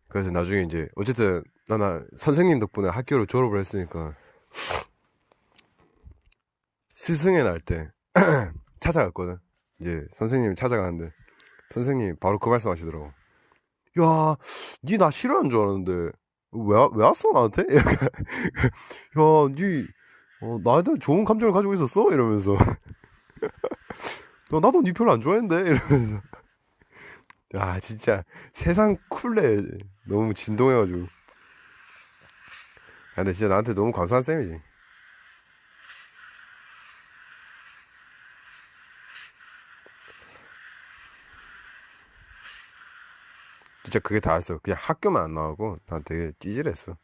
Speaker 1: 그래서 나중에 이제, 어쨌든, 나는 선생님 덕분에 학교를 졸업을 했으니까, 스승의 날 때 찾아갔거든. 이제 선생님이 찾아가는데, 선생님이 바로 그 말씀 하시더라고. 야, 니 나 싫어하는 줄 알았는데, 왜 왔어, 나한테? 약간, 야, 니, 나에 대한 좋은 감정을 가지고 있었어? 이러면서. 나도 니 별로 안 좋아했는데? 이러면서. 야, 진짜, 세상 쿨해. 너무 진동해가지고. 야, 근데 진짜 나한테 너무 감사한 쌤이지. 진짜 그게 다였어. 그냥 학교만 안 나오고, 난 되게 찌질했어.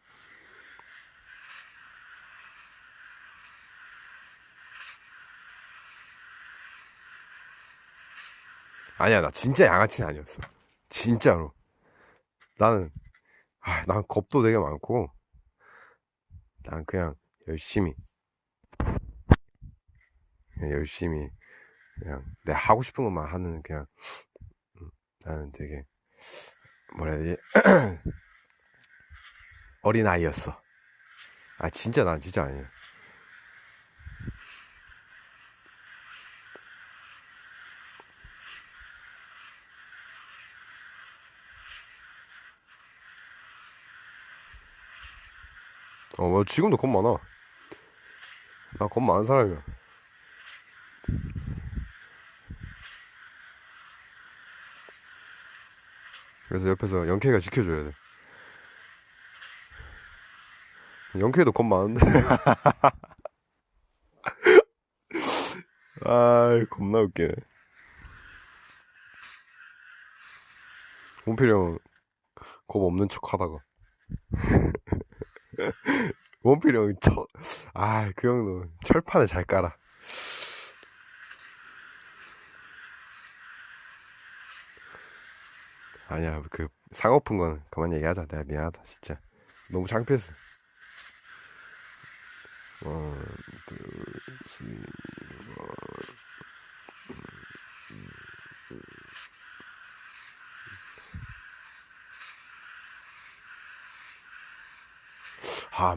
Speaker 1: 아니야, 나 진짜 양아치는 아니었어. 진짜로. 나는, 난 겁도 되게 많고, 난 그냥 열심히, 열심히, 그냥 내가 하고 싶은 것만 하는, 그냥, 나는 되게, 뭐라 해야 되지? 어린아이였어. 진짜 난 진짜 아니야. 뭐 지금도 겁 많아. 나 겁 많은 사람이야. 그래서 옆에서 영케이가 지켜줘야 돼. 영케이도 겁 많은데. 겁나 웃기네. 원필이 형, 겁 없는 척 하다가. 원필이 형이 그 형도 철판을 잘 깔아. 아니야, 그, 상어픈 건 그만 얘기하자. 내가 미안하다, 진짜. 너무 창피했어. 원, 투, 쓰리.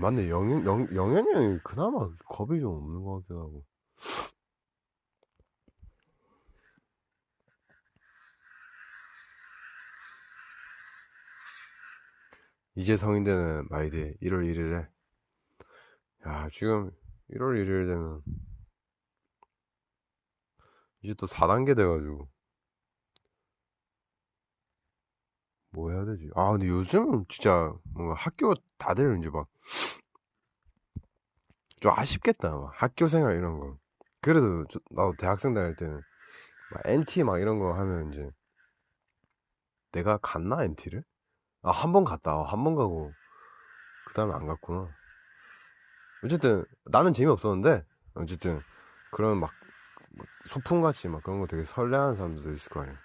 Speaker 1: 맞네. 영현이 형이 그나마 겁이 좀 없는 것 같기도 하고. 이제 성인 되는 마이디 1월 1일에. 야, 지금 1월 1일 되면 이제 또 4단계 돼가지고. 뭐 해야 되지? 근데 요즘 진짜 뭔가 학교 다들 이제 막 좀 아쉽겠다. 막 학교 생활 이런 거. 그래도 나도 대학생 다닐 때는 막 NT 막 이런 거 하면 이제 내가 갔나 NT를? 한 번 갔다. 한 번 가고 그 다음에 안 갔구나. 어쨌든 나는 재미없었는데 어쨌든 그런 막 소풍같이 막 그런 거 되게 설레하는 사람들도 있을 거 아니야.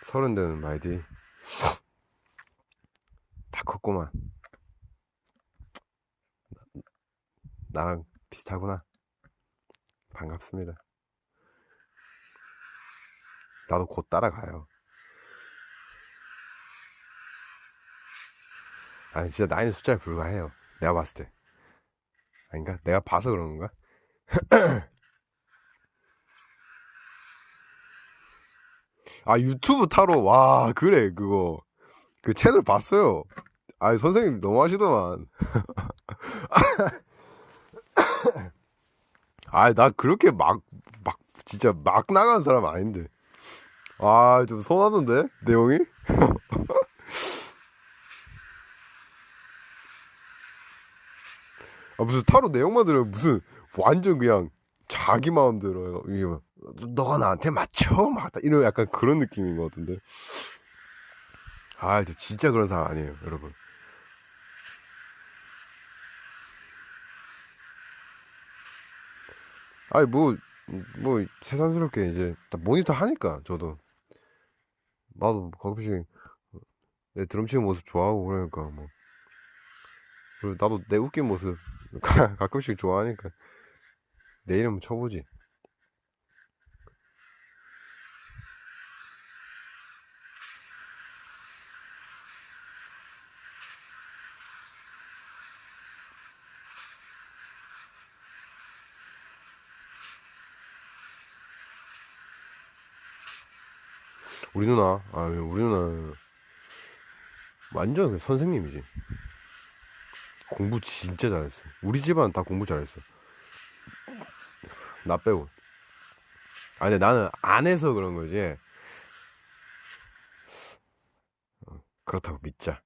Speaker 1: 서른 되는 마이디 다 컸구만. 나랑 비슷하구나. 반갑습니다. 나도 곧 따라가요. 진짜 나이는 숫자에 불과해요. 내가 봤을 때. 아닌가? 내가 봐서 그런 건가? 유튜브 타로, 와, 그래, 그거. 그 채널 봤어요. 선생님 너무 하시더만. 나 그렇게 진짜 막 나가는 사람 아닌데. 좀 서운하던데? 내용이? 무슨 타로 내용만 들으면 무슨 완전 그냥 자기 마음대로 이게 막 너가 나한테 맞춰? 막 이런 약간 그런 느낌인 것 같은데. 아, 저 진짜 그런 사람 아니에요, 여러분. 아니, 뭐, 새삼스럽게 이제, 다 모니터 하니까, 저도. 나도 가끔씩 내 드럼 치는 모습 좋아하고 그러니까, 뭐. 그리고 나도 내 웃긴 모습 가끔씩 좋아하니까, 내 이름 쳐보지. 우리 누나, 완전 선생님이지. 공부 진짜 잘했어. 우리 집안 다 공부 잘했어. 나 빼고. 아, 근데 나는 안 해서 그런 거지. 그렇다고 믿자.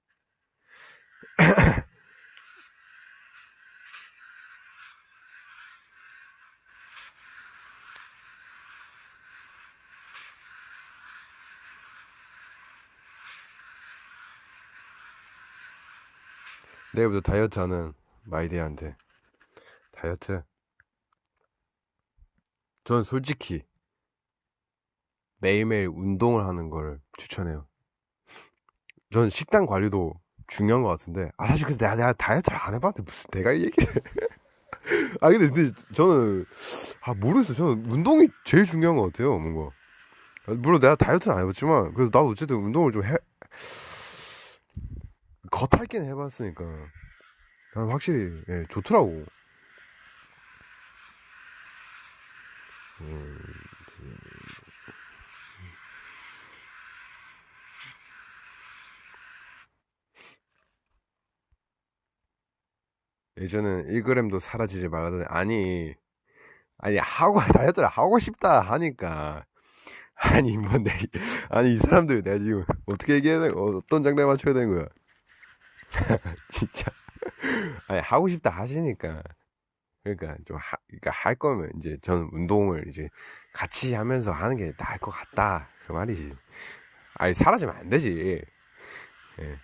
Speaker 1: 내일부터 다이어트 하는 마이데이한테. 다이어트? 전 솔직히 매일매일 운동을 하는 걸 추천해요. 전 식단 관리도 중요한 것 같은데, 아, 사실 근데 내가 다이어트를 안 해봤는데 무슨 내가 이 얘기를. 근데 저는, 모르겠어. 저는 운동이 제일 중요한 것 같아요, 뭔가. 물론 내가 다이어트는 안 해봤지만, 그래도 나도 어쨌든 운동을 좀 겉핥기는 해봤으니까. 난 확실히, 예, 좋더라고. 음, 예전엔 1g도 사라지지 말라더니, 아니, 다이어트를 하고 싶다 하니까. 아니, 뭐, 아니, 이 사람들 내가 지금 어떻게 얘기해야 되는 거야? 어떤 장르에 맞춰야 되는 거야? 진짜. 아니, 하고 싶다 하시니까. 그러니까 그러니까 할 거면 이제 저는 운동을 이제 같이 하면서 하는 게 나을 것 같다. 그 말이지. 아니, 사라지면 안 되지. 예.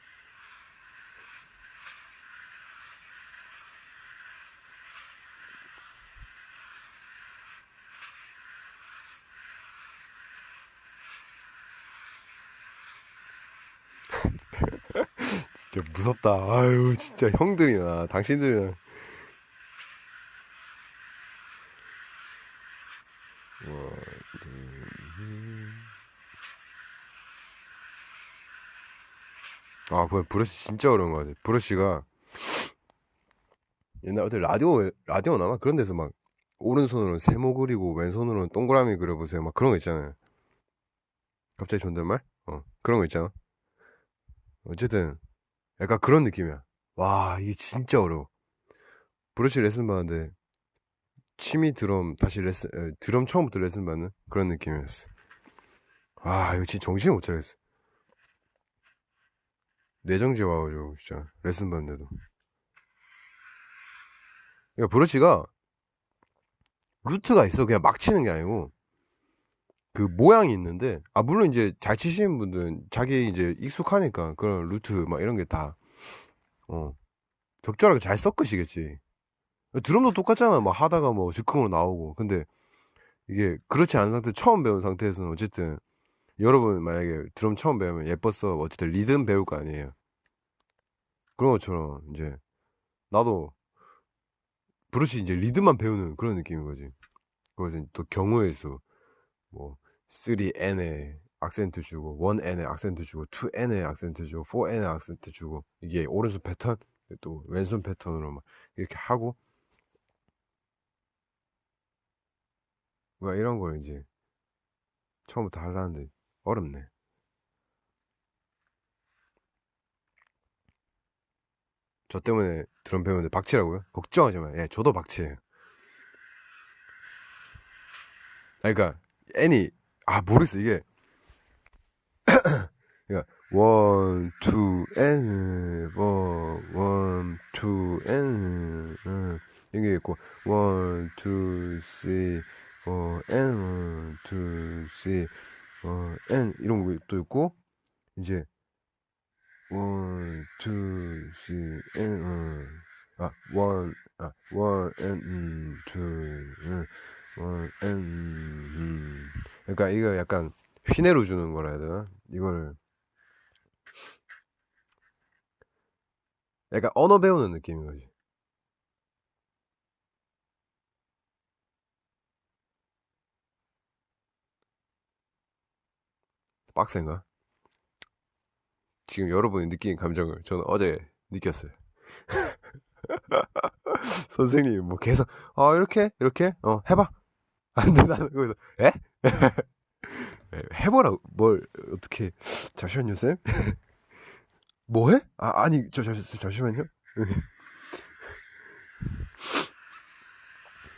Speaker 1: 진짜 무섭다. 아유, 진짜 형들이나, 당신들이나. 그 브러쉬 진짜 어려운 거 같아. 브러쉬가 옛날 어디 라디오 나마 그런 데서 막 오른손으로는 세모 그리고 왼손으로는 동그라미 그려보세요. 막 그런 거 있잖아요. 갑자기 존댓말? 그런 거 있잖아. 어쨌든 약간 그런 느낌이야. 와, 이게 진짜 어려워. 브러쉬 레슨 받는데 취미 드럼 다시 드럼 처음부터 레슨 받는 그런 느낌이었어. 이거 진짜 정신을 못 차리겠어. 뇌정지 와가지고 진짜 레슨 받는데도. 그러니까 브러쉬가 루트가 있어. 그냥 막 치는 게 아니고 그 모양이 있는데, 물론 이제 잘 치시는 분들은 자기 이제 익숙하니까 그런 루트 막 이런 게 다 어, 적절하게 잘 섞으시겠지. 드럼도 똑같잖아. 막 하다가 뭐 즉흥으로 나오고. 근데 이게 그렇지 않은 상태, 처음 배운 상태에서는 어쨌든 여러분 만약에 드럼 처음 배우면 예뻤어. 어쨌든 리듬 배울 거 아니에요. 그런 것처럼 이제 나도 브러쉬 이제 리듬만 배우는 그런 느낌인 거지. 그것은 또 경우의 수, 뭐 3N에 악센트 주고 1N에 악센트 주고 2N에 악센트 주고 4N에 악센트 주고, 이게 오른손 패턴 또 왼손 패턴으로 막 이렇게 하고 막 이런 걸 이제 처음부터 하려는데 어렵네. 저 때문에 드럼 배우는데 박치라고요? 걱정하지 마. 예, 저도 박치예요. 그러니까 애니, 모르겠어. 이게 그러니까 원, 투, 엔, 원, 투, 엔, 이게 있고 원, 투, 쓰리, 엔, 원, 투, 쓰리, 엔 이런 것도 있고, 이제 원, 투, 쓰리, 앤, 원, 앤, 투, 원, 앤, 그러니까 이거 약간 휘내로 주는 거라 해야 되나? 이걸 약간 언어 배우는 느낌인 거지. 빡센가? 지금 여러분이 느낀 감정을 저는 어제 느꼈어요. 선생님이 뭐 계속, 이렇게, 해봐. 안 돼, 나는 거기서, 에? 해보라고, 어떻게, 잠시만요, 쌤? 뭐 해? 아니, 잠시만요.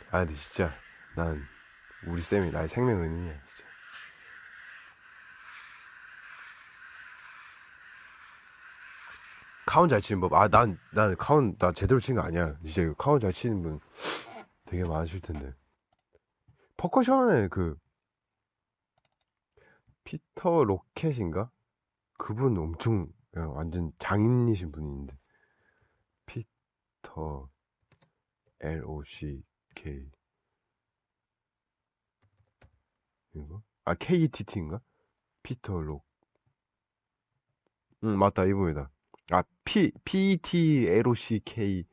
Speaker 1: 근데 진짜, 난, 우리 쌤이 나의 생명은이야, 진짜. 카운 잘 치는 법. 난 카운, 나 제대로 친 거 아니야. 진짜 카운 잘 치는 분 되게 많으실 텐데. 퍼커션에 피터 로켓인가? 그분 엄청, 그냥 완전 장인이신 분인데. 피터, LOCK. 이거? KETT인가? 피터 록. 응, 맞다, 이분이다. PETLOCKETT.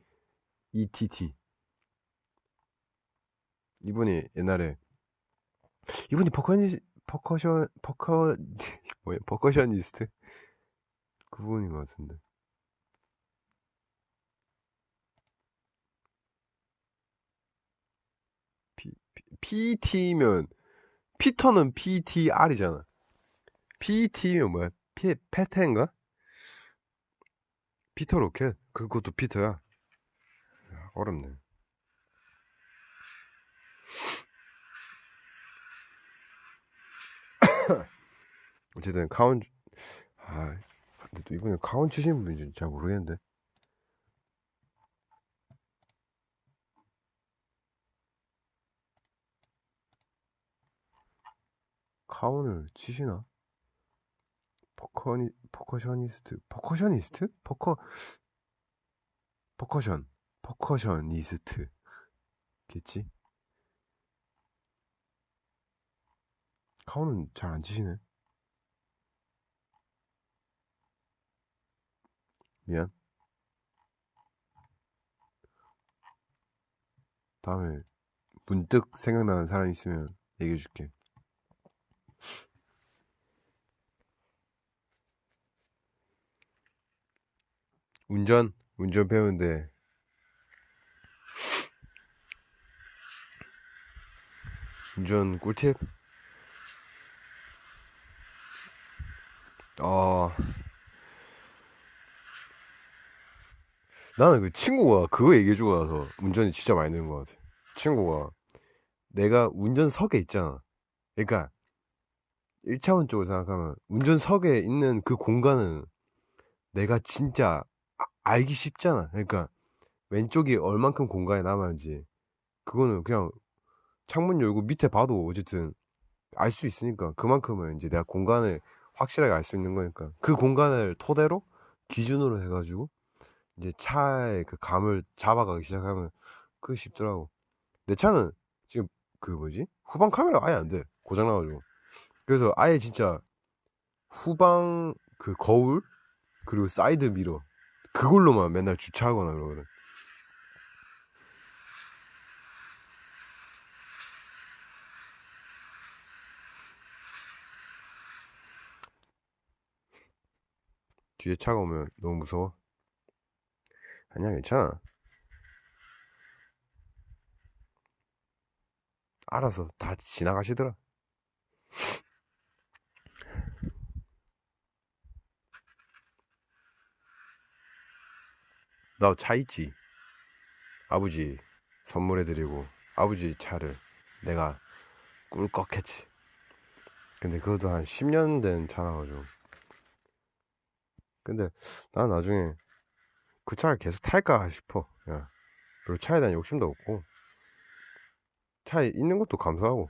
Speaker 1: 이분이 옛날에, 이분이 뭐야, 퍼커셔니스트? 그분인 것 같은데. PET면, 피터는 PTR이잖아. PET면 뭐야? 페텐가? 피터 로켓? 그것도 피터야. 어렵네. 어쨌든, 근데 또 이번에 카운 치신 분인지 잘 모르겠는데. 카운을 치시나? 퍼커셔니스트? 퍼커션, 퍼커셔니스트. 겠지? 카운은 잘 안 치시네. 미안. 다음에 문득 생각나는 사람 있으면 얘기해줄게. 운전 배우는데, 운전 꿀팁? 어, 나는 그 친구가 그거 얘기해주고 나서 운전이 진짜 많이 느는 것 같아. 친구가 내가 운전석에 있잖아. 그러니까 1차원적으로 생각하면 운전석에 있는 그 공간은 내가 진짜 알기 쉽잖아. 그러니까 왼쪽이 얼만큼 공간이 남았는지 그거는 그냥 창문 열고 밑에 봐도 어쨌든 알 수 있으니까 그만큼은 이제 내가 공간을 확실하게 알 수 있는 거니까 그 공간을 토대로 기준으로 해가지고 이제 차의 그 감을 잡아가기 시작하면 그게 쉽더라고. 내 차는 지금 그 뭐지? 후방 카메라가 아예 안 돼. 고장 나가지고. 그래서 아예 진짜 후방 그 거울 그리고 사이드 미러 그걸로만 맨날 주차하거나 그러거든. 뒤에 차가 오면 너무 무서워. 아니야, 괜찮아. 알아서 다 지나가시더라. 나 차 있지. 아버지 선물해드리고 아버지 차를 내가 꿀꺽했지. 근데 그것도 한 10년 된 차라가지고. 근데 난 나중에 그 차를 계속 탈까 싶어. 야. 그리고 차에 대한 욕심도 없고 차에 있는 것도 감사하고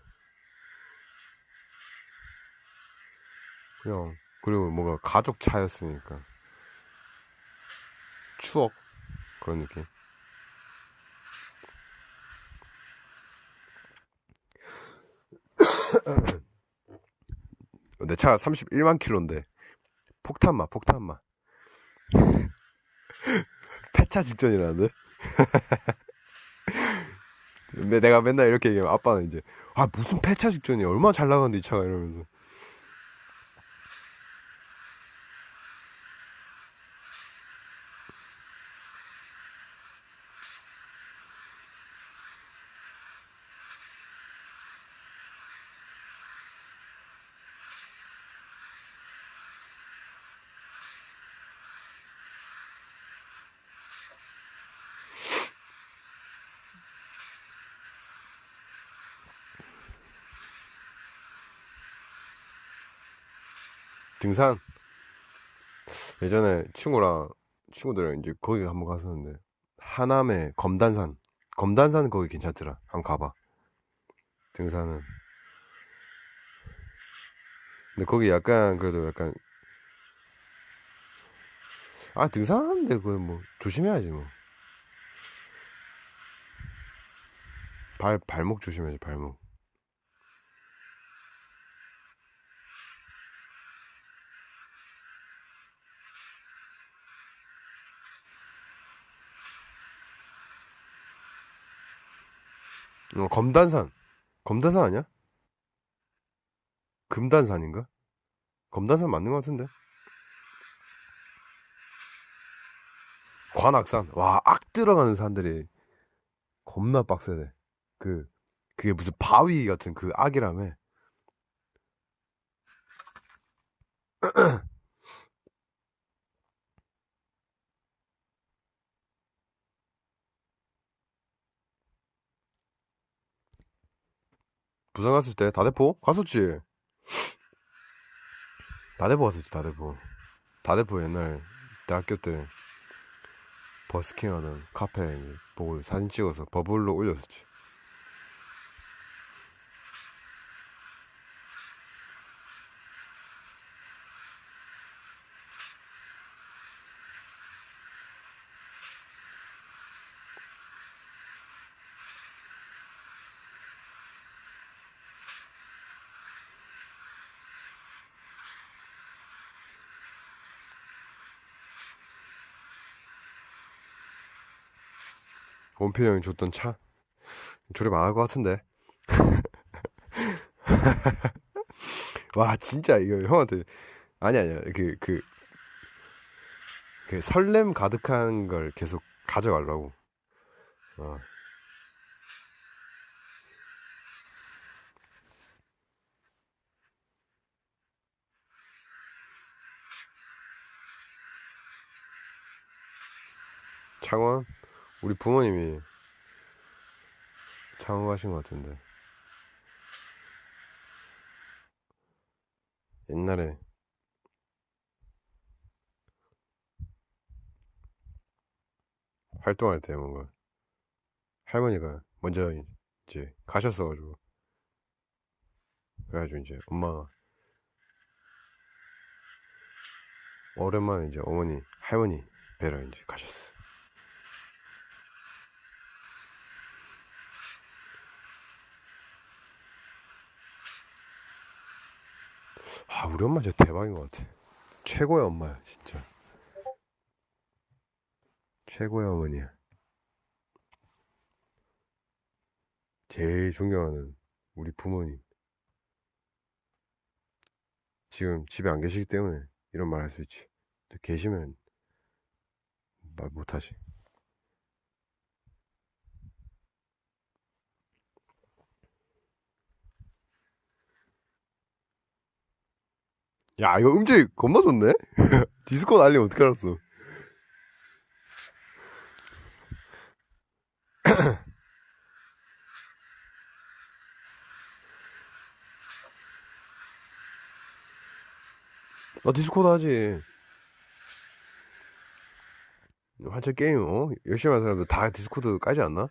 Speaker 1: 그냥 그리고 뭔가 가족 차였으니까 추억 그런 느낌. 내 차가 31만 킬로인데 폭탄마 폐차 직전이라는데. 근데 내가 맨날 이렇게 얘기하면 아빠는 이제 아 무슨 폐차 직전이야 얼마나 잘 나가는데 이 차가 이러면서. 등산 예전에 친구들이랑 이제 거기 한번 갔었는데 하남의 검단산 거기 괜찮더라. 한번 가봐. 등산은. 근데 거기 약간 그래도 약간 아 등산하는데 그거 뭐 조심해야지 뭐. 발목 조심해야지 발목. 검단산 아니야? 금단산인가? 검단산 맞는 것 같은데. 관악산. 와, 악 들어가는 산들이 겁나 빡세네. 그, 그게 무슨 바위 같은 그 악이라며. 부산 갔을 때 다대포? 갔었지. 다대포 갔었지, 다대포. 다대포 옛날 대학교 때 버스킹 하던 카페 보고 사진 찍어서 버블로 올렸었지. 원필 형이 줬던 차? 조립 안 할 것 같은데. 와, 진짜 이거 형한테. 아니야. 그 설렘 가득한 걸 계속 가져가려고. 어. 창원? 우리 부모님이 창원 가신 것 같은데. 옛날에 활동할 때 뭔가 할머니가 먼저 이제 가셨어가지고. 그래가지고 이제 엄마가 오랜만에 이제 할머니 뵈러 이제 가셨어. 아, 우리 엄마 진짜 대박인 것 같아. 최고의 엄마야, 진짜. 최고의 어머니야. 제일 존경하는 우리 부모님. 지금 집에 안 계시기 때문에 이런 말 할 수 있지. 계시면 말 못하지. 야, 이거 음질 겁나 좋네? 디스코 날리면 어떻게 알았어? 나 디스코드 하지. 한참 게임, 열심히 하는 사람들 다 디스코드 까지 않나?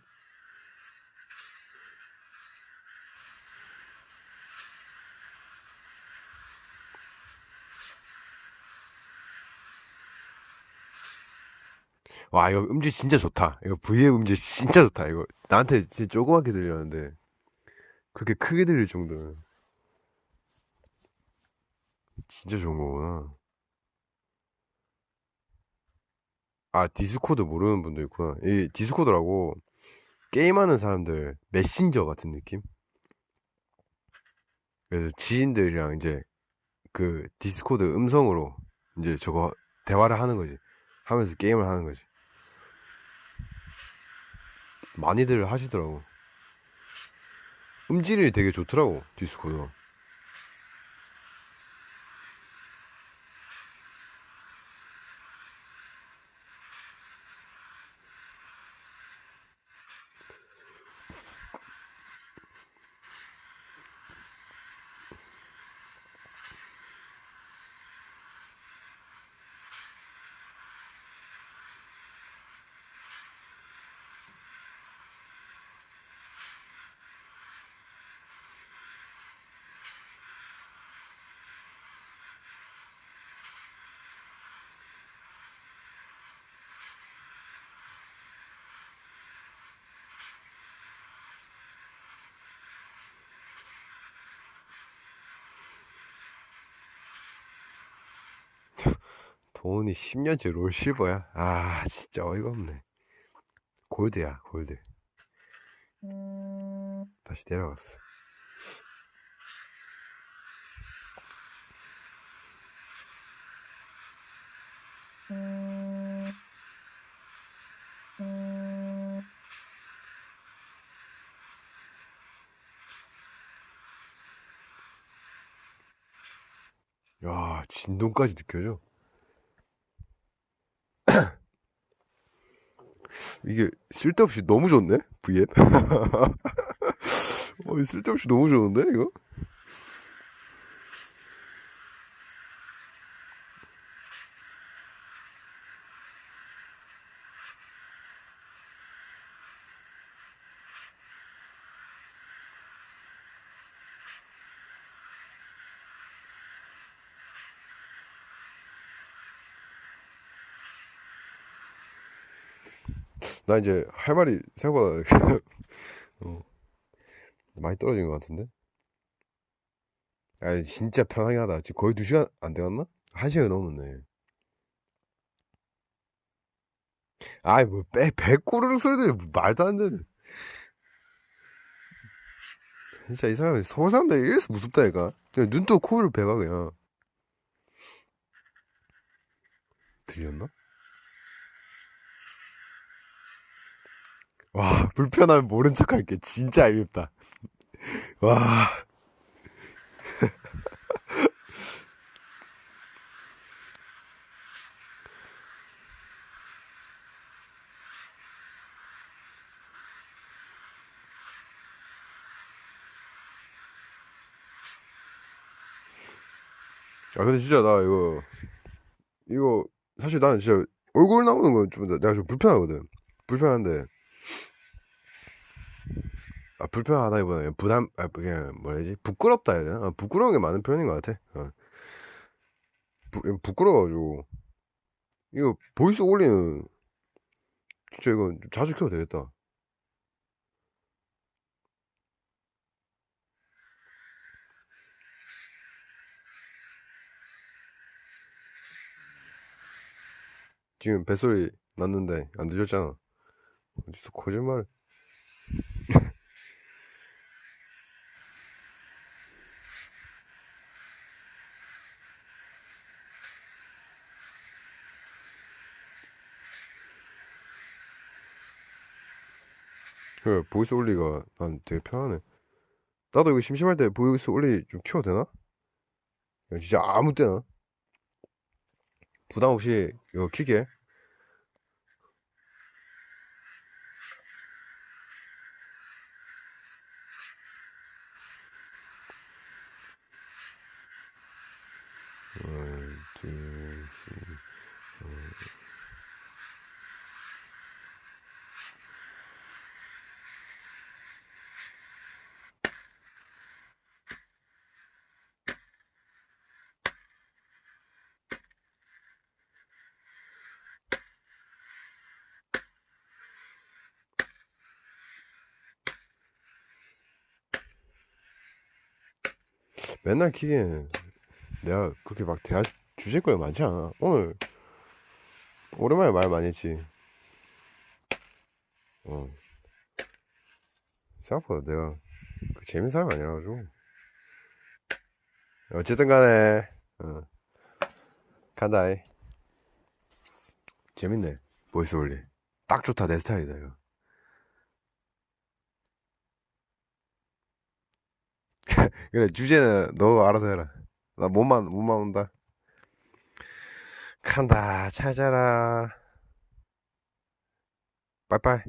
Speaker 1: 와, 이거 음질 진짜 좋다. 이거 V앱 음질 진짜 좋다. 이거 나한테 진짜 조그맣게 들렸는데 그렇게 크게 들릴 정도면 진짜 좋은 거구나. 아, 디스코드 모르는 분도 있구나. 이 디스코드라고 게임하는 사람들 메신저 같은 느낌? 그래서 지인들이랑 이제 그 디스코드 음성으로 이제 저거 대화를 하는 거지. 하면서 게임을 하는 거지. 많이들 하시더라고. 음질이 되게 좋더라고, 디스코드. 돈이 10년째 롤 실버야? 아, 진짜 어이가 없네. 골드야, 골드. 다시 내려갔어. 야, 진동까지 느껴져. 이게 쓸데없이 너무 좋네? V앱? 쓸데없이 너무 좋은데, 이거? 나 이제 할 말이 생각보다 어, 많이 떨어진 것 같은데? 아니, 진짜 편하게 하다. 지금 거의 2시간 안 돼갔나? 1시간 넘었네. 아이, 뭐, 배꼬르륵 소리 들려. 말도 안 되네. 진짜 이 사람이 서울 사람들 이래서 무섭다니까. 그냥 눈 뜨고 코를 베가, 그냥. 들렸나? 와, 불편하면 모른 척 할게. 진짜 알겠다. 와. 아, 근데 진짜 나 이거, 사실 나는 진짜 얼굴 나오는 건 좀, 내가 좀 불편하거든. 불편한데, 아, 불편하다기보다는 부담, 아, 그냥 뭐라 해야지? 부끄럽다 해야 되나? 부끄러운 게 많은 표현인 것 같아. 부끄러워가지고. 이거 보이스 올리는, 진짜 이거 좀 자주 켜도 되겠다. 지금 뱃소리 났는데 안 들렸잖아. 어디서 거짓말. 그래, 보이스 올리가 난 되게 편하네. 나도 이거 심심할 때 보이스 올리 좀 켜도 되나? 그냥 진짜 아무 때나. 부담 없이 이거 킬게. 하나, 둘, 맨날 키기에는 내가 그렇게 막 대할 주제거리 많지 않아. 오늘 오랜만에 말 많이 했지. 어. 생각보다 내가 그 재밌는 사람이 아니라가지고. 어쨌든 간에, 간다이. 재밌네. 보이스 올리. 딱 좋다, 내 스타일이다, 이거. 그래, 주제는 너 알아서 해라. 나 몸만 온다. 간다, 찾아라. 빠이빠이.